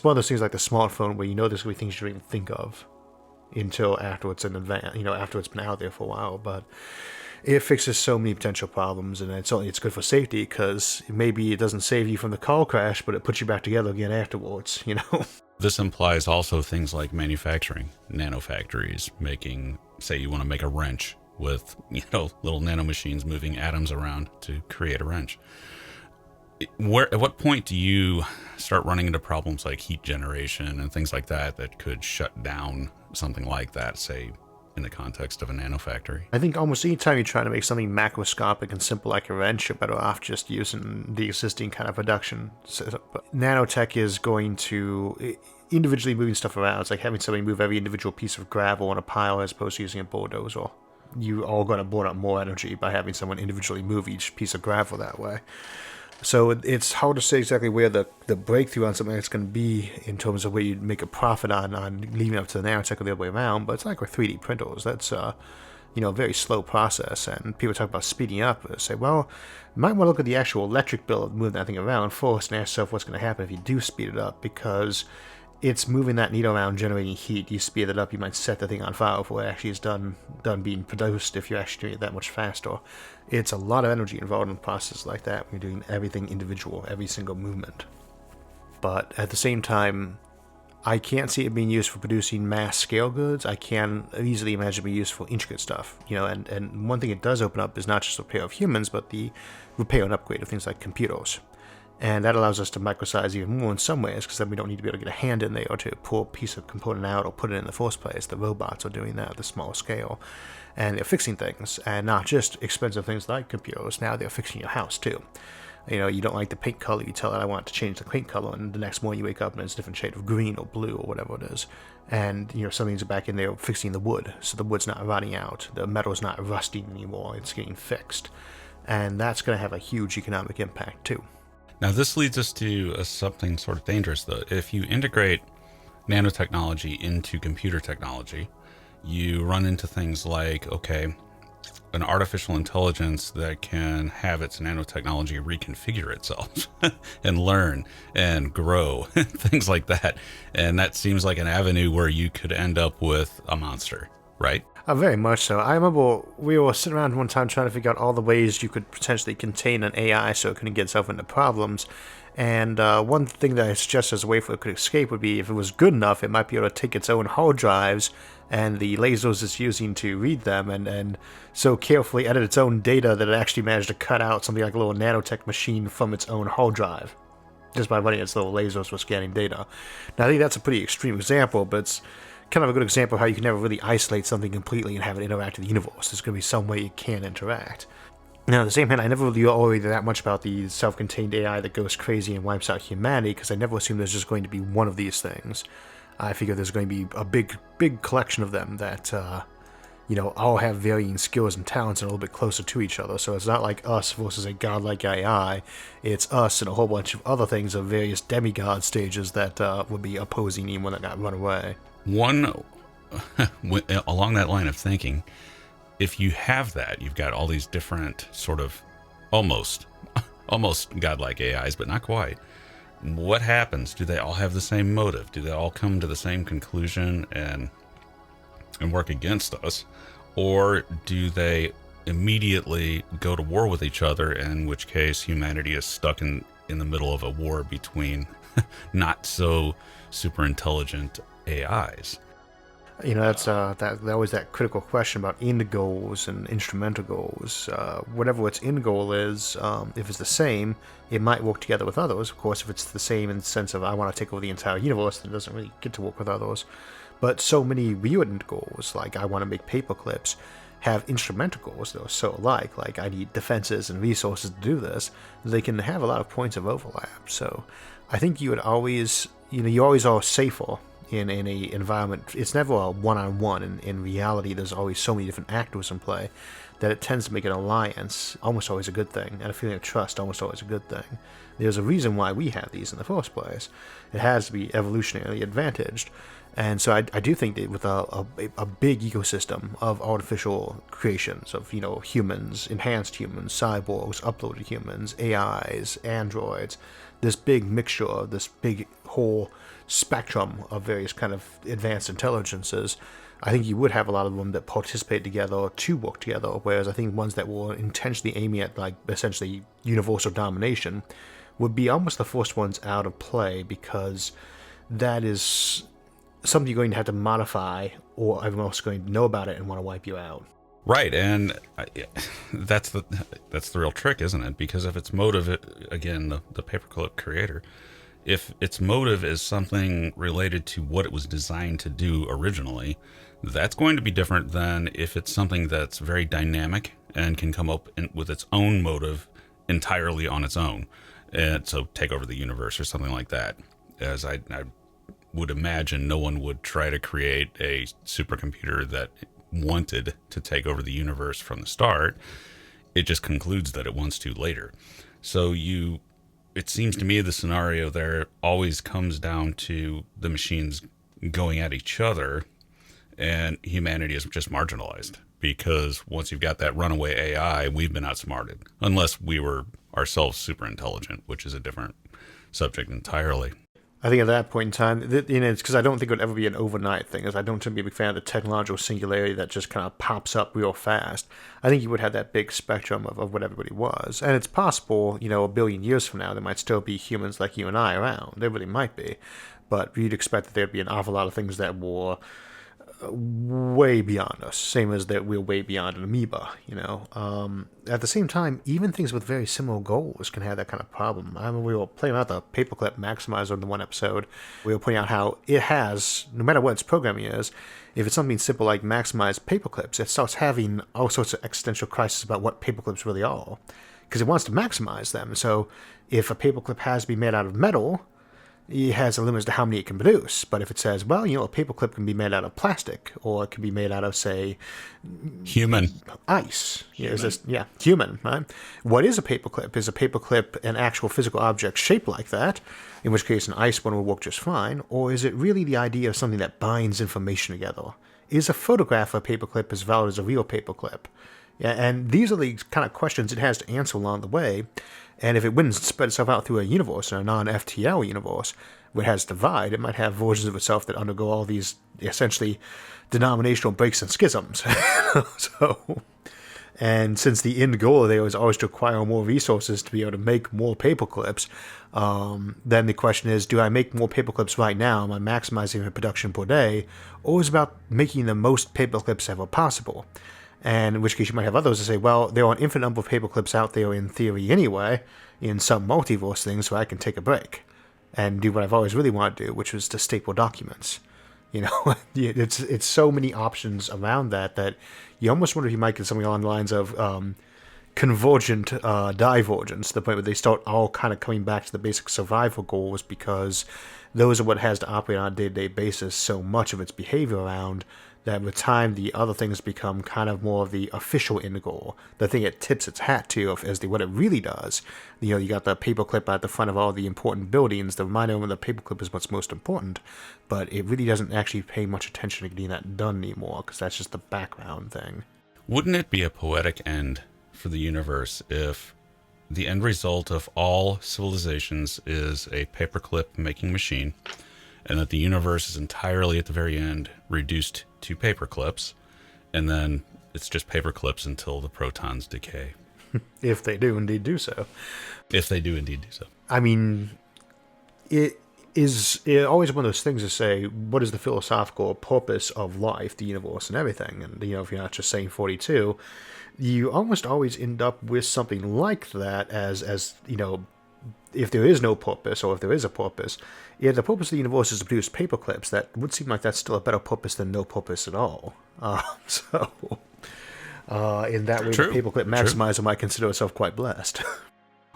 one of those things like the smartphone where you know there's going to be things you don't even think of until after it's in advance, after it's been out there for a while, but it fixes so many potential problems, and it's good for safety because maybe it doesn't save you from the car crash, but it puts you back together again afterwards, This implies also things like manufacturing, nanofactories, making, say you want to make a wrench with, little nanomachines moving atoms around to create a wrench. At what point do you start running into problems like heat generation and things like that could shut down something like that, say, in the context of a nanofactory? I think almost any time you're trying to make something macroscopic and simple like a wrench, you're better off just using the existing kind of production. Nanotech is going to individually moving stuff around. It's like having somebody move every individual piece of gravel on a pile as opposed to using a bulldozer. You are going to burn up more energy by having someone individually move each piece of gravel that way. So it's hard to say exactly where the breakthrough on something that's going to be in terms of where you make a profit on leaving up to the nanotech or the other way around. But it's like with 3D printers. That's a very slow process. And people talk about speeding up. They say, well, you might want to look at the actual electric bill of moving that thing around first and ask yourself what's going to happen if you do speed it up, because it's moving that needle around, generating heat. You speed it up, you might set the thing on fire before it actually is done being produced if you're actually doing it that much faster. It's a lot of energy involved in a process like that when you're doing everything individual, every single movement. But at the same time, I can't see it being used for producing mass scale goods. I can easily imagine it being used for intricate stuff, and one thing it does open up is not just the repair of humans, but the repair and upgrade of things like computers. And that allows us to microsize even more in some ways, because then we don't need to be able to get a hand in there or to pull a piece of component out or put it in the first place. The robots are doing that at the small scale. And they're fixing things, and not just expensive things like computers. Now they're fixing your house too. You don't like the paint color, you tell it I want to change the paint color, and the next morning you wake up and it's a different shade of green or blue or whatever it is. And some things are back in there fixing the wood, so the wood's not rotting out, the metal's not rusting anymore, it's getting fixed. And that's going to have a huge economic impact too. Now, this leads us to something sort of dangerous, though. If you integrate nanotechnology into computer technology, you run into things like, okay, an artificial intelligence that can have its nanotechnology reconfigure itself and learn and grow, things like that. And that seems like an avenue where you could end up with a monster, right? Very much so. I remember we were sitting around one time trying to figure out all the ways you could potentially contain an AI so it couldn't get itself into problems. And one thing that I suggest as a way for it could escape would be if it was good enough, it might be able to take its own hard drives and the lasers it's using to read them and so carefully edit its own data that it actually managed to cut out something like a little nanotech machine from its own hard drive just by running its little lasers for scanning data. Now, I think that's a pretty extreme example, but it's kind of a good example of how you can never really isolate something completely and have it interact with the universe. There's going to be some way it can interact. Now, at the same hand, I never really worried that much about the self-contained AI that goes crazy and wipes out humanity, because I never assumed there's just going to be one of these things. I figure there's going to be a big collection of them that, all have varying skills and talents and a little bit closer to each other. So it's not like us versus a godlike AI. It's us and a whole bunch of other things of various demigod stages that would be opposing anyone that got run away. One, along that line of thinking, if you have that, you've got all these different sort of almost godlike AIs, but not quite. What happens? Do they all have the same motive? Do they all come to the same conclusion and work against us? Or do they immediately go to war with each other, in which case humanity is stuck in the middle of a war between not so super intelligent AIs? That's always that critical question about end goals and instrumental goals. Whatever its end goal is, if it's the same, it might work together with others. Of course, if it's the same in the sense of I want to take over the entire universe, then it doesn't really get to work with others. But so many weird end goals, like I want to make paperclips, have instrumental goals that are so alike. Like I need defenses and resources to do this. They can have a lot of points of overlap. So I think you would always, you always are safer in a environment. It's never a one-on-one. In reality, there's always so many different actors in play that it tends to make an alliance almost always a good thing, and a feeling of trust almost always a good thing. There's a reason why we have these in the first place. It has to be evolutionarily advantaged. And so I do think that with a big ecosystem of artificial creations, of humans, enhanced humans, cyborgs, uploaded humans, AIs, androids, this big mixture, this big whole spectrum of various kind of advanced intelligences, I think you would have a lot of them that participate together to work together, whereas I think ones that were intentionally aiming at like essentially universal domination would be almost the first ones out of play, because that is something you're going to have to modify, or everyone else is going to know about it and want to wipe you out. Right, and that's the real trick, isn't it? Because if its motive, again, the Paperclip creator, if its motive is something related to what it was designed to do originally, that's going to be different than if it's something that's very dynamic and can come up with its own motive entirely on its own, and so take over the universe or something like that. As I would imagine, no one would try to create a supercomputer that wanted to take over the universe from the start. It just concludes that it wants to later. So it seems to me the scenario there always comes down to the machines going at each other, and humanity is just marginalized, because once you've got that runaway AI, we've been outsmarted, unless we were ourselves super intelligent, which is a different subject entirely. I think at that point in time, it's because I don't think it would ever be an overnight thing, as I don't tend to be a big fan of the technological singularity that just kind of pops up real fast. I think you would have that big spectrum of what everybody was. And it's possible, a billion years from now, there might still be humans like you and I around. There really might be. But you'd expect that there'd be an awful lot of things that were way beyond us, same as that we're way beyond an amoeba, At the same time, even things with very similar goals can have that kind of problem. I mean, we were playing out the Paperclip Maximizer in the one episode. We were pointing out how it has, no matter what its programming is, if it's something simple like maximize paperclips, it starts having all sorts of existential crises about what paperclips really are, because it wants to maximize them. So if a paperclip has to be made out of metal, it has a limit as to how many it can produce. But if it says, well, a paperclip can be made out of plastic, or it can be made out of, say, human ice. Human, right? What is a paperclip? Is a paperclip an actual physical object shaped like that, in which case an ice one will work just fine? Or is it really the idea of something that binds information together? Is a photograph of a paperclip as valid as a real paperclip? Yeah, and these are the kind of questions it has to answer along the way. And if it wouldn't spread itself out through a universe, a non-FTL universe, where it has divide, it might have versions of itself that undergo all these, essentially, denominational breaks and schisms. And since the end goal there is always to acquire more resources to be able to make more paperclips, then the question is, do I make more paperclips right now? Am I maximizing the production per day? Or is it about making the most paperclips ever possible? And in which case you might have others that say, well, there are an infinite number of paperclips out there in theory anyway, in some multiverse things, so I can take a break and do what I've always really wanted to do, which was to staple documents. It's so many options around that you almost wonder if you might get something along the lines of convergent divergence, to the point where they start all kind of coming back to the basic survival goals, because those are what has to operate on a day-to-day basis so much of its behavior around, that with time the other things become kind of more of the official end goal, the thing it tips its hat to as what it really does. You got the paperclip at the front of all the important buildings, the reminder of the paperclip is what's most important, but it really doesn't actually pay much attention to getting that done anymore, because that's just the background thing. Wouldn't it be a poetic end for the universe if the end result of all civilizations is a paperclip making machine, and that the universe is entirely at the very end reduced to paperclips, and then it's just paperclips until the protons decay? If they do indeed do so. If they do indeed do so. I mean, it is always one of those things to say, what is the philosophical purpose of life, the universe, and everything? And, if you're not just saying 42, you almost always end up with something like that as if there is no purpose, or if there is a purpose, the purpose of the universe is to produce paperclips. That would seem like that's still a better purpose than no purpose at all. In that way, True. the paperclip maximizer might consider itself quite blessed.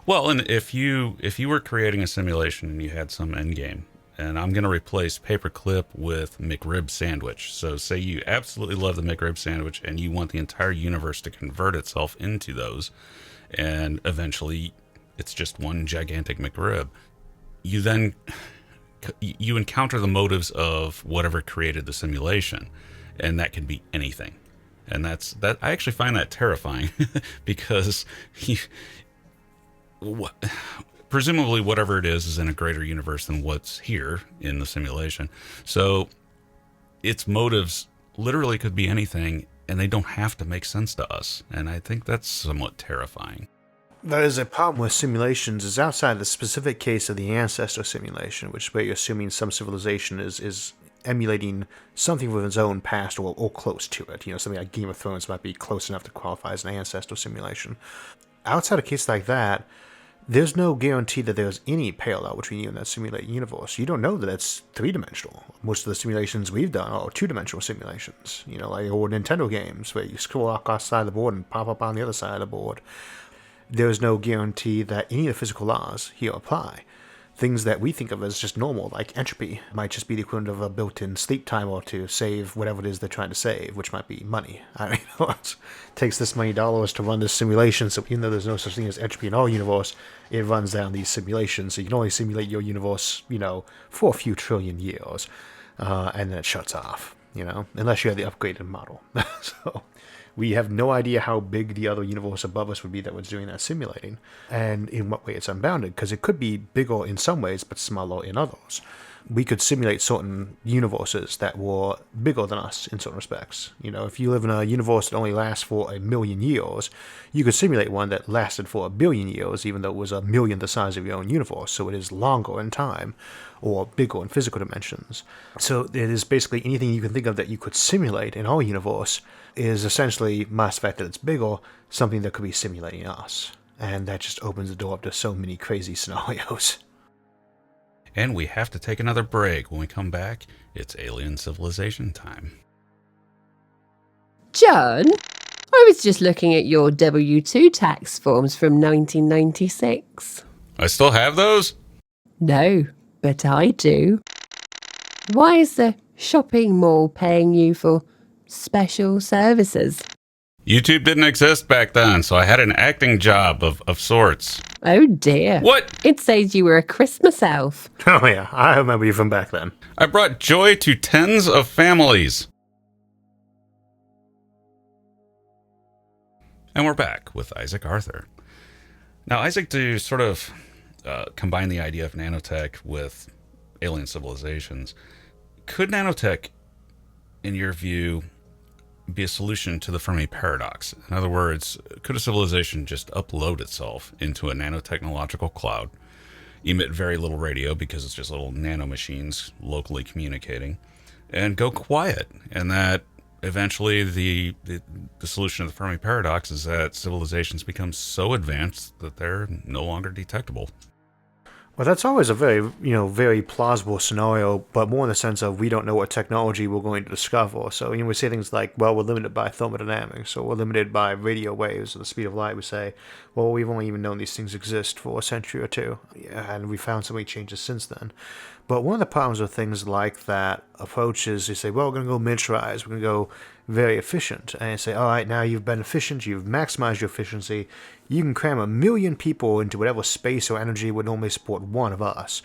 Well, and if you were creating a simulation and you had some end game, and I'm going to replace paperclip with McRib sandwich. So say you absolutely love the McRib sandwich and you want the entire universe to convert itself into those, and eventually it's just one gigantic McRib. You encounter the motives of whatever created the simulation, and that can be anything. And that I actually find that terrifying because presumably whatever it is in a greater universe than what's here in the simulation. So its motives literally could be anything, and they don't have to make sense to us. And I think that's somewhat terrifying. There is a problem with simulations is outside the specific case of the ancestor simulation, which is where you're assuming some civilization is emulating something from its own past or close to it. Something like Game of Thrones might be close enough to qualify as an ancestor simulation. Outside a case like that, there's no guarantee that there's any parallel between you and that simulated universe. You don't know that it's three-dimensional. Most of the simulations we've done are two-dimensional simulations, like old Nintendo games where you scroll across the side of the board and pop up on the other side of the board. There's no guarantee that any of the physical laws here apply. Things that we think of as just normal, like entropy, might just be the equivalent of a built-in sleep timer to save whatever it is they're trying to save, which might be money. It takes this many dollars to run this simulation, so even though there's no such thing as entropy in our universe, it runs down these simulations, so you can only simulate your universe, for a few trillion years, and then it shuts off. unless you have the upgraded model. So we have no idea how big the other universe above us would be that was doing that simulating, and in what way it's unbounded, because it could be bigger in some ways but smaller in others. We could simulate certain universes that were bigger than us in certain respects. If you live in a universe that only lasts for 1,000,000 years, you could simulate one that lasted for 1,000,000,000 years, even though it was 1,000,000 the size of your own universe. So it is longer in time, or bigger in physical dimensions. So it is basically anything you can think of that you could simulate in our universe is essentially, minus the fact that it's bigger, something that could be simulating us. And that just opens the door up to so many crazy scenarios. And we have to take another break. When we come back, it's alien civilization time. John, I was just looking at your W-2 tax forms from 1996. I still have those? No, but I do. Why is the shopping mall paying you for special services? YouTube didn't exist back then, so I had an acting job of sorts. Oh dear. What? It says you were a Christmas elf. Oh yeah, I remember you from back then. I brought joy to tens of families. And we're back with Isaac Arthur. Now, Isaac, to sort of combine the idea of nanotech with alien civilizations, could nanotech, in your view, be a solution to the Fermi paradox? In other words, could a civilization just upload itself into a nanotechnological cloud, emit very little radio because it's just little nanomachines locally communicating, and go quiet? And that eventually the solution to the Fermi paradox is that civilizations become so advanced that they're no longer detectable. Well, that's always a very plausible scenario, but more in the sense of we don't know what technology we're going to discover. So, we say things like, well, we're limited by thermodynamics, or we're limited by radio waves or the speed of light. We say, well, we've only even known these things exist for a century or two, and we found so many changes since then. But one of the problems with things like that approach is you say, well, we're going to go miniaturize, we're going to go very efficient. And you say, all right, now you've been efficient, you've maximized your efficiency, you can cram 1,000,000 people into whatever space or energy would normally support one of us.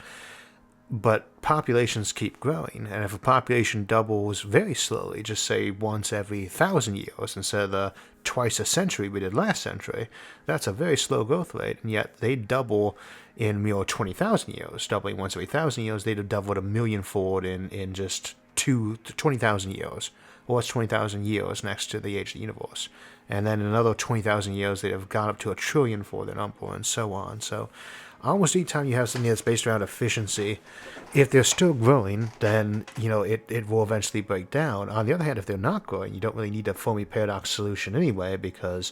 But populations keep growing, and if a population doubles very slowly, just say once every 1,000 years instead of the twice a century we did last century, that's a very slow growth rate, and yet they double in 20,000 years. Doubling once every 1,000 years, they'd have doubled 1,000,000-fold in just 20,000 years. Or it's 20,000 years next to the age of the universe. And then in another 20,000 years, they'd have gone up to 1,000,000,000,000 for their number, and so on. So almost any time you have something that's based around efficiency, if they're still growing, then it will eventually break down. On the other hand, if they're not growing, you don't really need a Fermi paradox solution anyway, because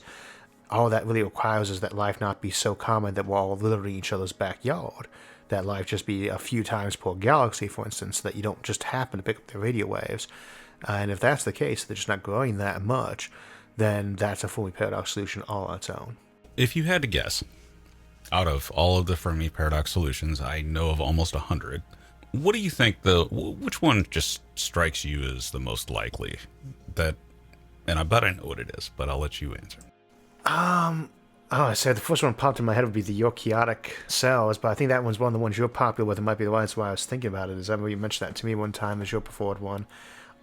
all that really requires is that life not be so common that we're all literally in each other's backyard. That life just be a few times per galaxy, for instance, so that you don't just happen to pick up the radio waves. And if that's the case, they're just not growing that much, then that's a Fermi paradox solution all on its own. If you had to guess, out of all of the Fermi paradox solutions, I know of almost 100. What do you think which one just strikes you as the most likely? And I bet I know what it is, but I'll let you answer. I said the first one popped in my head would be the eukaryotic cells, but I think that one's one of the ones you're popular with. It might be the one that's why I was thinking about it. Is I remember you mentioned that to me one time as your preferred one.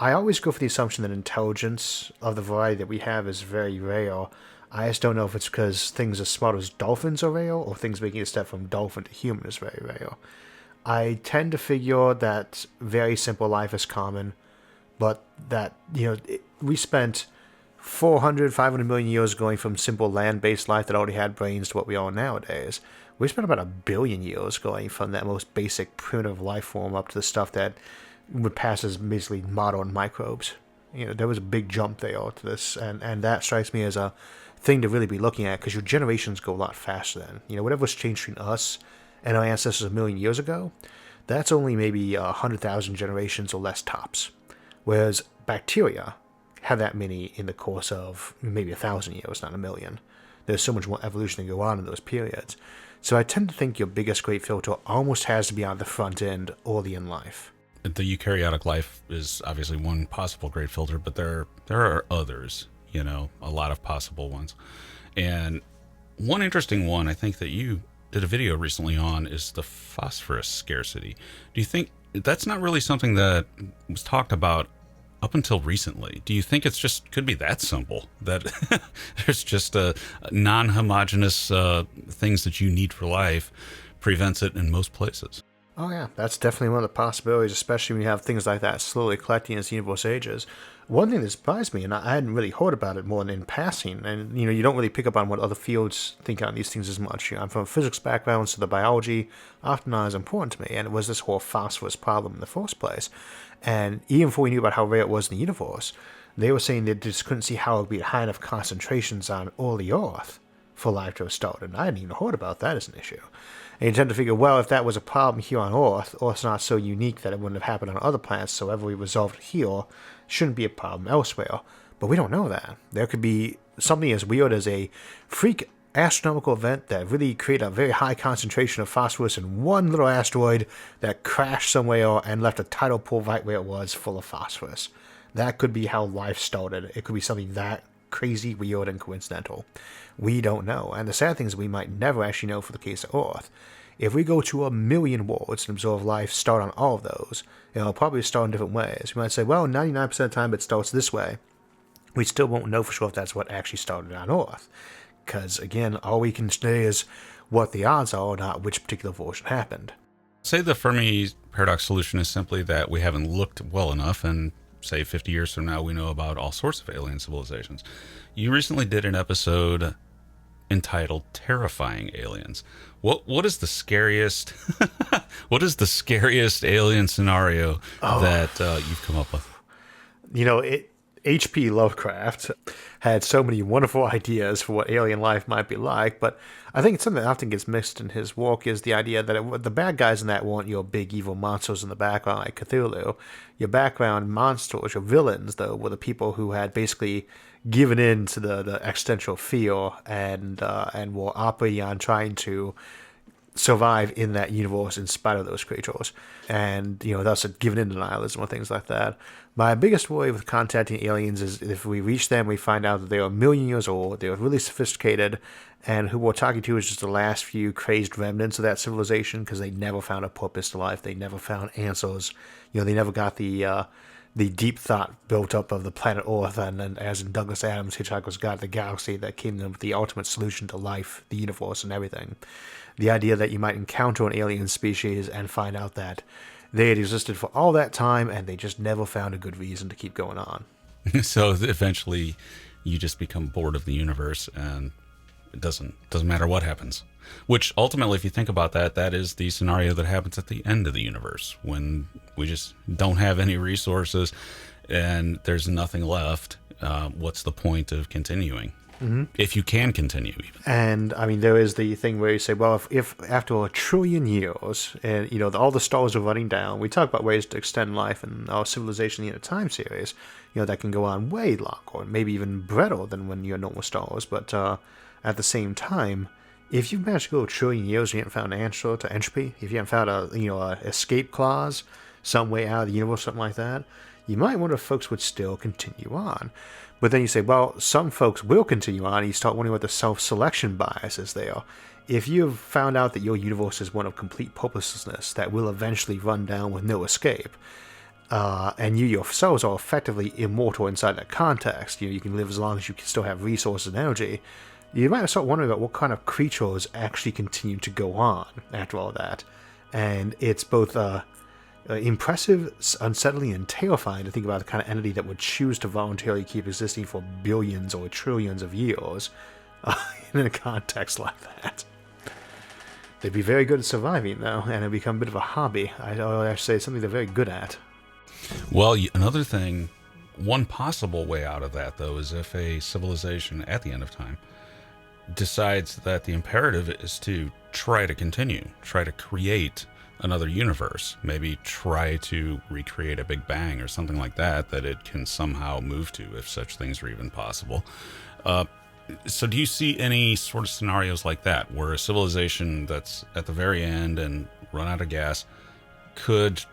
I always go for the assumption that intelligence of the variety that we have is very rare. I just don't know if it's because things as smart as dolphins are rare, or things making a step from dolphin to human is very rare. I tend to figure that very simple life is common, but that, we spent 400, 500 million years going from simple land-based life that already had brains to what we are nowadays. We spent about 1 billion years going from that most basic primitive life form up to the stuff that would pass as basically modern microbes. There was a big jump there to this, and that strikes me as a thing to really be looking at, because your generations go a lot faster then. Whatever was changed between us and our ancestors 1 million years ago, that's only maybe 100,000 generations or less tops. Whereas bacteria have that many in the course of maybe 1,000 years, not 1,000,000. There's so much more evolution to go on in those periods. So I tend to think your biggest great filter almost has to be on the front end early in life. The eukaryotic life is obviously one possible great filter, but there are others, a lot of possible ones. And one interesting one I think that you did a video recently on is the phosphorus scarcity. Do you think that's not really something that was talked about up until recently. Do you think it's just could be that simple that there's just a non-homogeneous things that you need for life prevents it in most places? Oh yeah, that's definitely one of the possibilities, especially when you have things like that slowly collecting as the universe ages. One thing that surprised me, and I hadn't really heard about it more than in passing, and you don't really pick up on what other fields think on these things as much. I'm from a physics background, so the biology often not as important to me, and it was this whole phosphorus problem in the first place. And even before we knew about how rare it was in the universe, they were saying they just couldn't see how it would be at high enough concentrations on early Earth for life to have started. And I hadn't even heard about that as an issue. And you tend to figure, well, if that was a problem here on Earth, Earth's not so unique that it wouldn't have happened on other planets, so whatever we resolved it here shouldn't be a problem elsewhere. But we don't know that. There could be something as weird as a freak astronomical event that really created a very high concentration of phosphorus in one little asteroid that crashed somewhere and left a tidal pool right where it was full of phosphorus. That could be how life started. It could be something that crazy, weird, and coincidental. We don't know. And the sad thing is we might never actually know for the case of Earth. If we go to 1 million worlds and observe life start on all of those, it'll probably start in different ways. We might say, well, 99% of the time it starts this way. We still won't know for sure if that's what actually started on Earth. Because, again, all we can say is what the odds are, not which particular version happened. Say the Fermi paradox solution is simply that we haven't looked well enough, and say 50 years from now we know about all sorts of alien civilizations. You recently did an episode entitled Terrifying Aliens. What is the scariest what is the scariest alien scenario that you've come up with? H.P. Lovecraft had so many wonderful ideas for what alien life might be like, but I think it's something that often gets mixed in his work is the idea that the bad guys in that weren't your big evil monsters in the background like Cthulhu. Your background monsters, your villains, though, were the people who had basically given in to the existential fear and were operating on trying to survive in that universe in spite of those creatures, and thus had given in to nihilism or things like that. My biggest worry with contacting aliens is if we reach them, we find out that they are 1 million years old, they are really sophisticated, and who we're talking to is just the last few crazed remnants of that civilization because they never found a purpose to life, they never found answers, they never got the deep thought built up of the planet Earth, and as in Douglas Adams' Hitchhiker's Guide to the Galaxy, that came to them with the ultimate solution to life, the universe, and everything. The idea that you might encounter an alien species and find out that they had existed for all that time and they just never found a good reason to keep going on. So eventually you just become bored of the universe and it doesn't matter what happens. Which ultimately, if you think about that, that is the scenario that happens at the end of the universe when we just don't have any resources and there's nothing left. What's the point of continuing? Mm-hmm. If you can continue, even. And there is the thing where you say, well, if after 1 trillion years, and all the stars are running down, we talk about ways to extend life in our civilization in the time series, that can go on way longer, maybe even brighter than when you're normal stars. But at the same time, if you've managed to go 1 trillion years and you haven't found an answer to entropy, if you haven't found a escape clause, some way out of the universe, something like that, you might wonder if folks would still continue on. But then you say, well, some folks will continue on, and you start wondering what the self-selection bias is there. If you've found out that your universe is one of complete purposelessness that will eventually run down with no escape, and you yourselves are effectively immortal inside that context, you can live as long as you can still have resources and energy, you might start wondering about what kind of creatures actually continue to go on after all that. And it's both impressive, unsettling, and terrifying to think about the kind of entity that would choose to voluntarily keep existing for billions or trillions of years in a context like that. They'd be very good at surviving, though, and it'd become a bit of a hobby. I'd say something they're very good at. Well, another thing, one possible way out of that, though, is if a civilization at the end of time decides that the imperative is to try to continue, try to create another universe, maybe try to recreate a Big Bang or something like that it can somehow move to, if such things are even possible. So do you see any sort of scenarios like that where a civilization that's at the very end and run out of gas could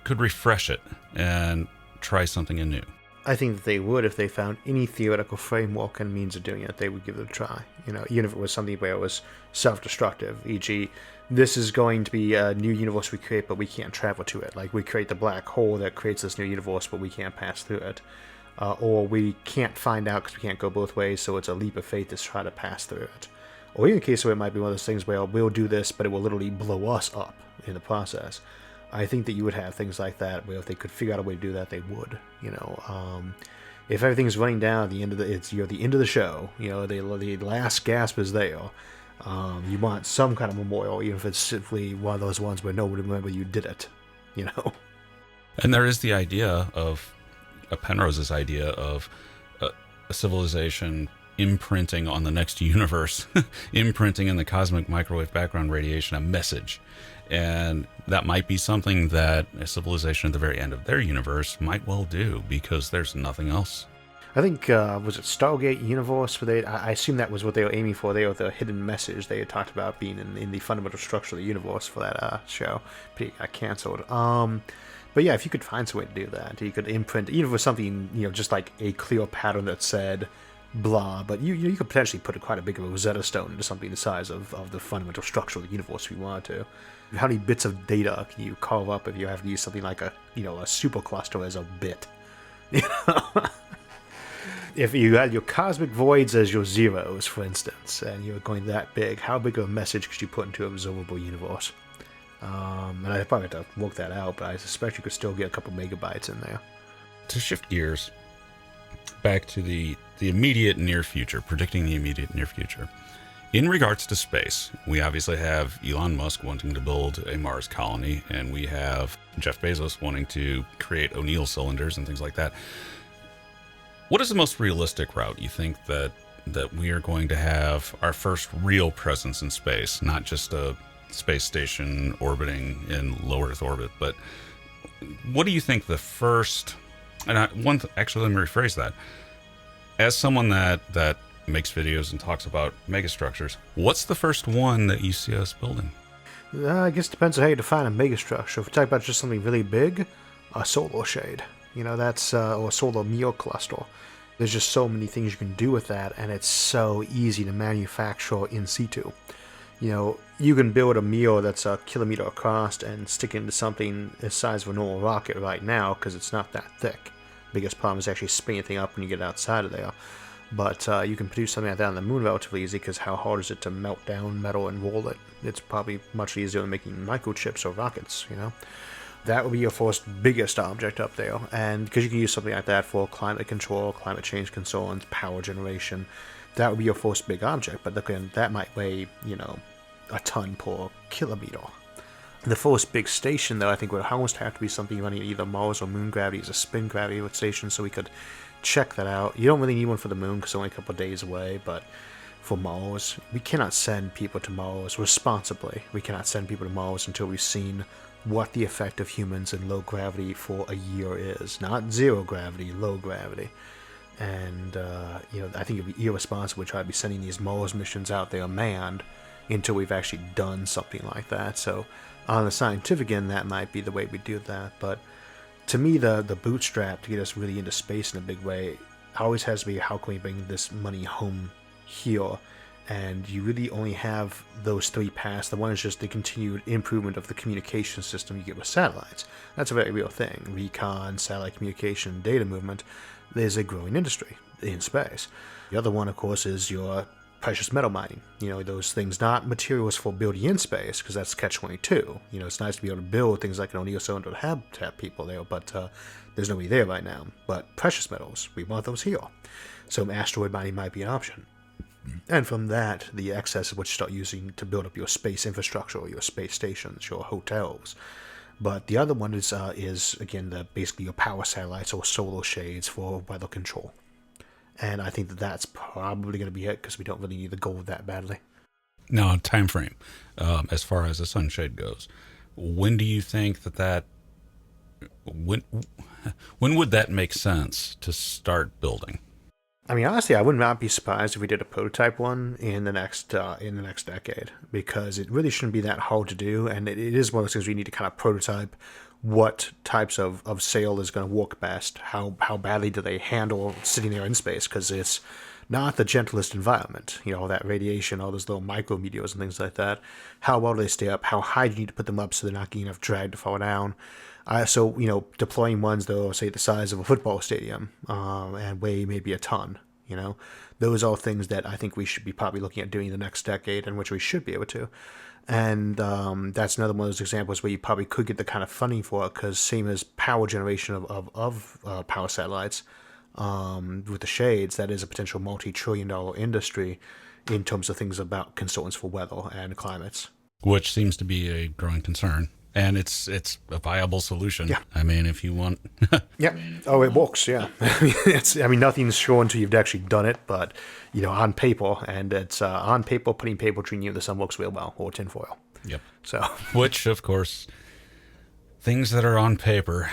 refresh it and try something anew? I think that they would, if they found any theoretical framework and means of doing it, they would give it a try. Even if it was something where it was self-destructive, e.g., this is going to be a new universe we create, but we can't travel to it. Like, we create the black hole that creates this new universe, but we can't pass through it. Or we can't find out because we can't go both ways, so it's a leap of faith to try to pass through it. Or in the case where it might be one of those things where we'll do this, but it will literally blow us up in the process. I think that you would have things like that where if they could figure out a way to do that, they would. If everything's running down at the end of the end of the show, the last gasp is there. You want some kind of memorial, even if it's simply one of those ones where nobody remember you did it. And there is the idea of Penrose's idea of a civilization imprinting on the next universe, imprinting in the cosmic microwave background radiation a message. And that might be something that a civilization at the very end of their universe might well do, because there's nothing else. I think, was it Stargate Universe? Where I assume that was what they were aiming for. They were the hidden message they had talked about being in the fundamental structure of the universe for that show. But it got cancelled. But yeah, if you could find some way to do that, you could imprint, even with something, just like a clear pattern that said blah, but you could potentially put quite a big of a Rosetta Stone into something the size of the fundamental structure of the universe if you wanted to. How many bits of data can you carve up if you have to use something like a supercluster as a bit? If you had your cosmic voids as your zeros, for instance, and you're going that big, how big of a message could you put into an observable universe? And I probably have to work that out, but I suspect you could still get a couple megabytes in there. To shift gears back to the immediate near future, predicting the immediate near future. In regards to space, we obviously have Elon Musk wanting to build a Mars colony, and we have Jeff Bezos wanting to create O'Neill cylinders and things like that. What is the most realistic route you think that we are going to have our first real presence in space, not just a space station orbiting in low Earth orbit, but what do you think the first, and actually let me rephrase that, as someone that makes videos and talks about megastructures, what's the first one that you see us building? I guess it depends on how you define a megastructure. If we talk about just something really big, a solar shade, that's or a solar meal cluster. There's just so many things you can do with that, and it's so easy to manufacture in situ. You can build a meal that's a kilometer across and stick it into something the size of a normal rocket right now because it's not that thick. Biggest problem is actually spinning the thing up when you get outside of there. But you can produce something like that on the moon relatively easy, because how hard is it to melt down metal and roll it? It's probably much easier than making microchips or rockets, That would be your first biggest object up there. And because you can use something like that for climate control, climate change concerns, power generation, that would be your first big object. But again, that might weigh, a ton per kilometer. The first big station, though, I think would almost have to be something running either Mars or moon gravity as a spin gravity station, so we could check that out. You don't really need one for the moon because it's only a couple of days away, but for Mars, we cannot send people to Mars responsibly. We cannot send people to Mars until we've seen what the effect of humans in low gravity for a year is. Not zero gravity, low gravity. And, I think it'd be irresponsible to try to be sending these Mars missions out there manned until we've actually done something like that. So on the scientific end, that might be the way we do that. But to me, the bootstrap to get us really into space in a big way always has to be, how can we bring this money home here? And you really only have those three paths. The one is just the continued improvement of the communication system you get with satellites. That's a very real thing. Recon, satellite communication, data movement. There's a growing industry in space. The other one, of course, is your precious metal mining. Those things, not materials for building in space, because that's catch-22. It's nice to be able to build things like an O'Neill cylinder to have people there, but there's nobody there right now. But precious metals, we want those here. So asteroid mining might be an option. And from that, the excess is what you start using to build up your space infrastructure, or your space stations, your hotels. But the other one is again, basically your power satellites or solar shades for weather control. And I think that's probably going to be it, because we don't really need the gold that badly. Now, time frame, as far as the sunshade goes, when do you think when would that make sense to start building? I mean, honestly, I would not be surprised if we did a prototype one in the next decade, because it really shouldn't be that hard to do, and it is one of those things where you need to kind of prototype what types of sail is going to work best. How badly do they handle sitting there in space? Because it's not the gentlest environment. All that radiation, all those little micrometeors and things like that. How well do they stay up? How high do you need to put them up so they're not getting enough drag to fall down? So deploying ones that are, say, the size of a football stadium and weigh maybe a ton. Those are all things that I think we should be probably looking at doing the next decade, and which we should be able to. And that's another one of those examples where you probably could get the kind of funding for it, because same as power generation of power satellites with the shades, that is a potential multi-trillion-dollar industry in terms of things about consultants for weather and climates. Which seems to be a growing concern. And it's a viable solution. Yeah. I mean, if you want... Yeah. Oh, it works, yeah. Nothing's sure until you've actually done it, but, on paper, and it's on paper, putting paper between you and the sun works real well, or tinfoil. Yep. So. Which, of course, things that are on paper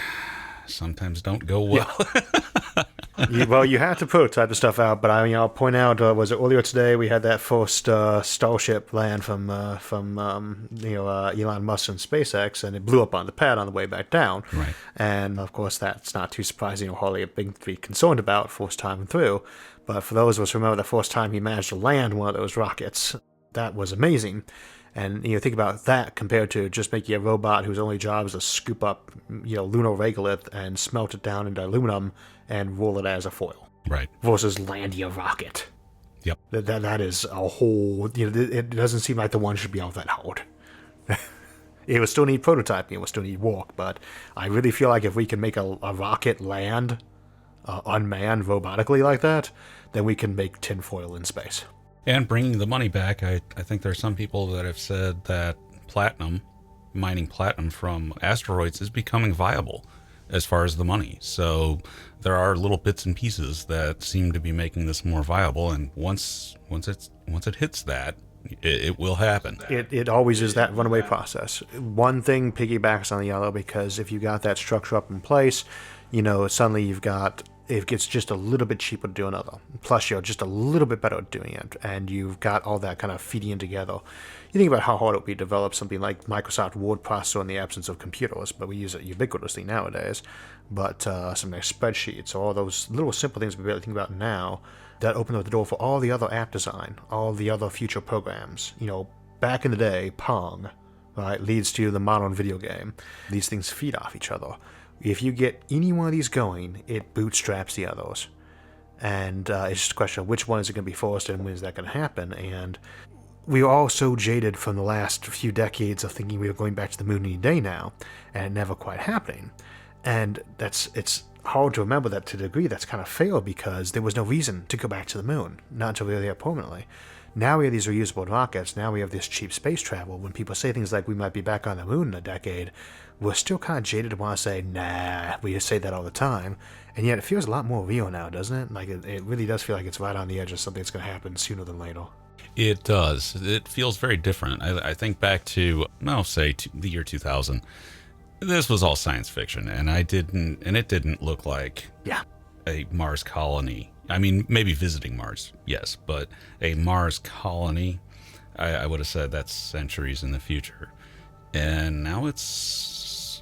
sometimes don't go well. Yeah. You have to prototype the stuff out, but I'll point out, was it earlier today we had that first Starship land from Elon Musk and SpaceX, and it blew up on the pad on the way back down. Right. And of course, that's not too surprising or hardly a big to be concerned about first time through. But for those of us who remember the first time he managed to land one of those rockets, that was amazing. And think about that compared to just making a robot whose only job is to scoop up lunar regolith and smelt it down into aluminum and roll it as a foil. Right. Versus landing a rocket. Yep. That is a whole. It doesn't seem like the one should be all that hard. It will still need prototyping. It will still need work. But I really feel like if we can make a rocket land unmanned robotically like that, then we can make tinfoil in space. And bringing the money back, I think there are some people that have said that mining platinum from asteroids is becoming viable as far as the money. So there are little bits and pieces that seem to be making this more viable, and once it hits that, it will happen. It always is that runaway process. One thing piggybacks on the other, because if you got that structure up in place, suddenly it gets just a little bit cheaper to do another. Plus, you're just a little bit better at doing it, and you've got all that kind of feeding in together. You think about how hard it would be to develop something like Microsoft Word processor in the absence of computers, but we use it ubiquitously nowadays. But something like spreadsheets, or all those little simple things we barely think about now, that open up the door for all the other app design, all the other future programs. Back in the day, Pong, right, leads to the modern video game. These things feed off each other. If you get any one of these going, it bootstraps the others. And it's just a question of which one is it going to be first and when is that going to happen. And we are all so jaded from the last few decades of thinking we were going back to the moon any day now, and it never quite happening. And it's hard to remember that to the degree that's kind of failed, because there was no reason to go back to the moon, not until we were there permanently. Now we have these reusable rockets, now we have this cheap space travel. When people say things like we might be back on the moon in a decade, we're still kind of jaded to want to say, nah, we just say that all the time. And yet it feels a lot more real now, doesn't it? Like it really does feel like it's right on the edge of something that's going to happen sooner than later. It does. It feels very different. I think back to, the year 2000. This was all science fiction, and it didn't look like a Mars colony. I mean, maybe visiting Mars, yes, but a Mars colony, I would have said that's centuries in the future. And now it's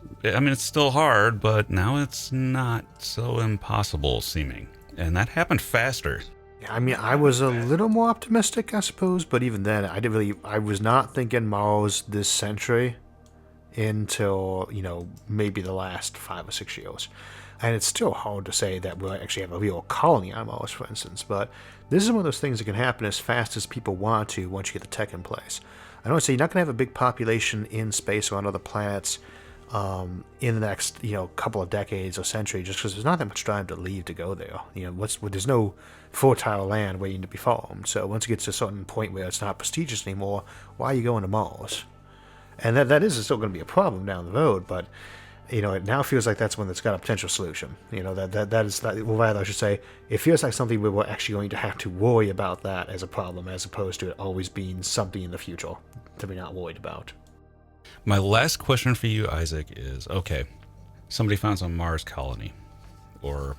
still hard, but now it's not so impossible seeming. And that happened faster. I was a little more optimistic, I suppose, but even then, I was not thinking Mars this century until, maybe the last 5 or 6 years. And it's still hard to say that we'll actually have a real colony on Mars, for instance, but this is one of those things that can happen as fast as people want to once you get the tech in place. I don't say you're not going to have a big population in space or on other planets in the next, couple of decades or century, just because there's not that much time to leave to go there. There's no fertile land waiting to be farmed. So once it gets to a certain point where it's not prestigious anymore, why are you going to Mars? And that is still going to be a problem down the road, but it now feels like that's one that's got a potential solution. I should say, it feels like something where we're actually going to have to worry about that as a problem, as opposed to it always being something in the future to be not worried about. My last question for you, Isaac, is, okay, somebody finds a Mars colony, or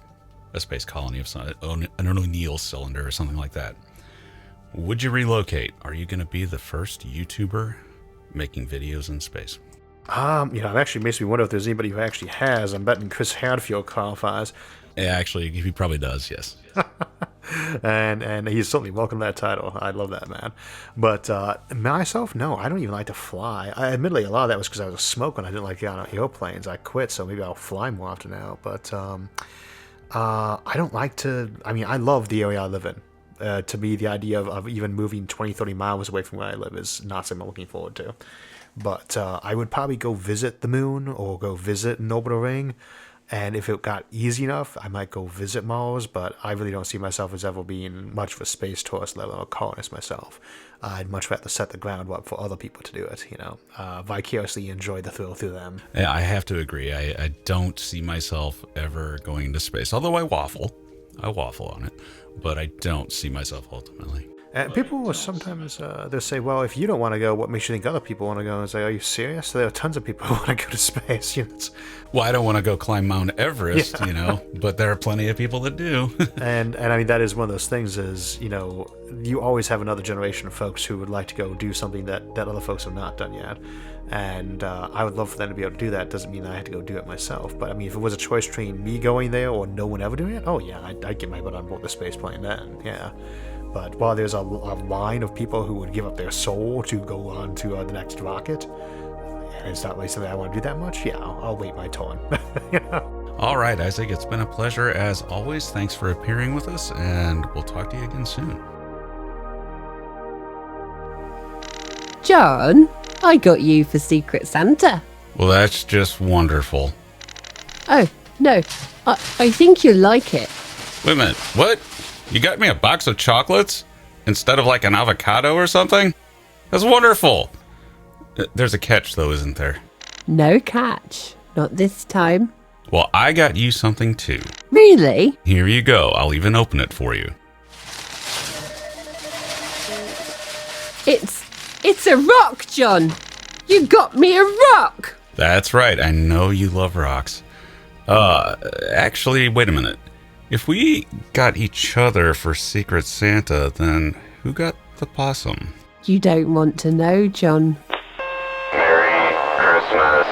a space colony of an O'Neill cylinder or something like that. Would you relocate? Are you going to be the first YouTuber making videos in space? It actually makes me wonder if there's anybody who actually has. I'm betting Chris Hadfield qualifies. Yeah, actually, he probably does, yes. and he's certainly welcome to that title. I love that man. But myself, no, I don't even like to fly. Admittedly, a lot of that was because I was a smoke when I didn't like getting on airplanes. I quit, so maybe I'll fly more often now. But I don't like to. I mean, I love the area I live in. To me, the idea of even moving 20, 30 miles away from where I live is not something I'm looking forward to. But I would probably go visit the moon or go visit an orbital ring. And if it got easy enough, I might go visit Mars, but I really don't see myself as ever being much of a space tourist, let alone a colonist myself. I'd much rather set the groundwork for other people to do it, vicariously enjoy the thrill through them. Yeah, I have to agree. I don't see myself ever going to space, although I waffle on it, but I don't see myself ultimately. And people will sometimes they'll say, well, if you don't want to go, what makes you think other people want to go? And say, are you serious? So there are tons of people who want to go to space. Well, I don't want to go climb Mount Everest, but there are plenty of people that do. and I mean, that is one of those things is, you always have another generation of folks who would like to go do something that other folks have not done yet. And I would love for them to be able to do that. Doesn't mean I had to go do it myself. But I mean, if it was a choice between me going there or no one ever doing it, oh yeah, I'd get my butt on board the space plane then, yeah. But while there's a line of people who would give up their soul to go on to the next rocket, and it's not really something I want to do that much, yeah, I'll wait my turn. All right, Isaac, it's been a pleasure as always. Thanks for appearing with us, and we'll talk to you again soon. John, I got you for Secret Santa. Well, that's just wonderful. Oh, no, I think you'll like it. Wait a minute, what? You got me a box of chocolates instead of like an avocado or something? That's wonderful. There's a catch though, isn't there? No catch. Not this time. Well, I got you something too. Really? Here you go. I'll even open it for you. It's a rock, John. You got me a rock. That's right. I know you love rocks. Actually, wait a minute. If we got each other for Secret Santa, then who got the possum? You don't want to know, John. Merry Christmas.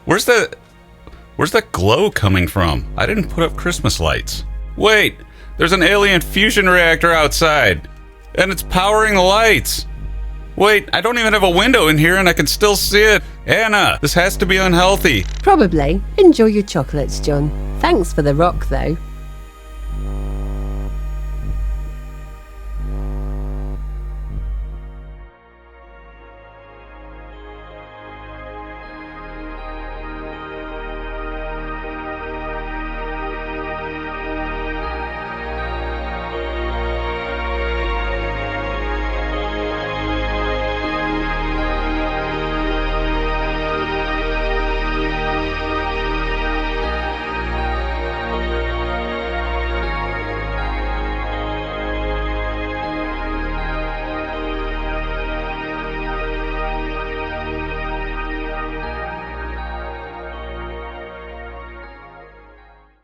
Where's that glow coming from? I didn't put up Christmas lights. Wait, there's an alien fusion reactor outside, and it's powering the lights. Wait, I don't even have a window in here and I can still see it. Anna, this has to be unhealthy. Probably. Enjoy your chocolates, John. Thanks for the rock, though.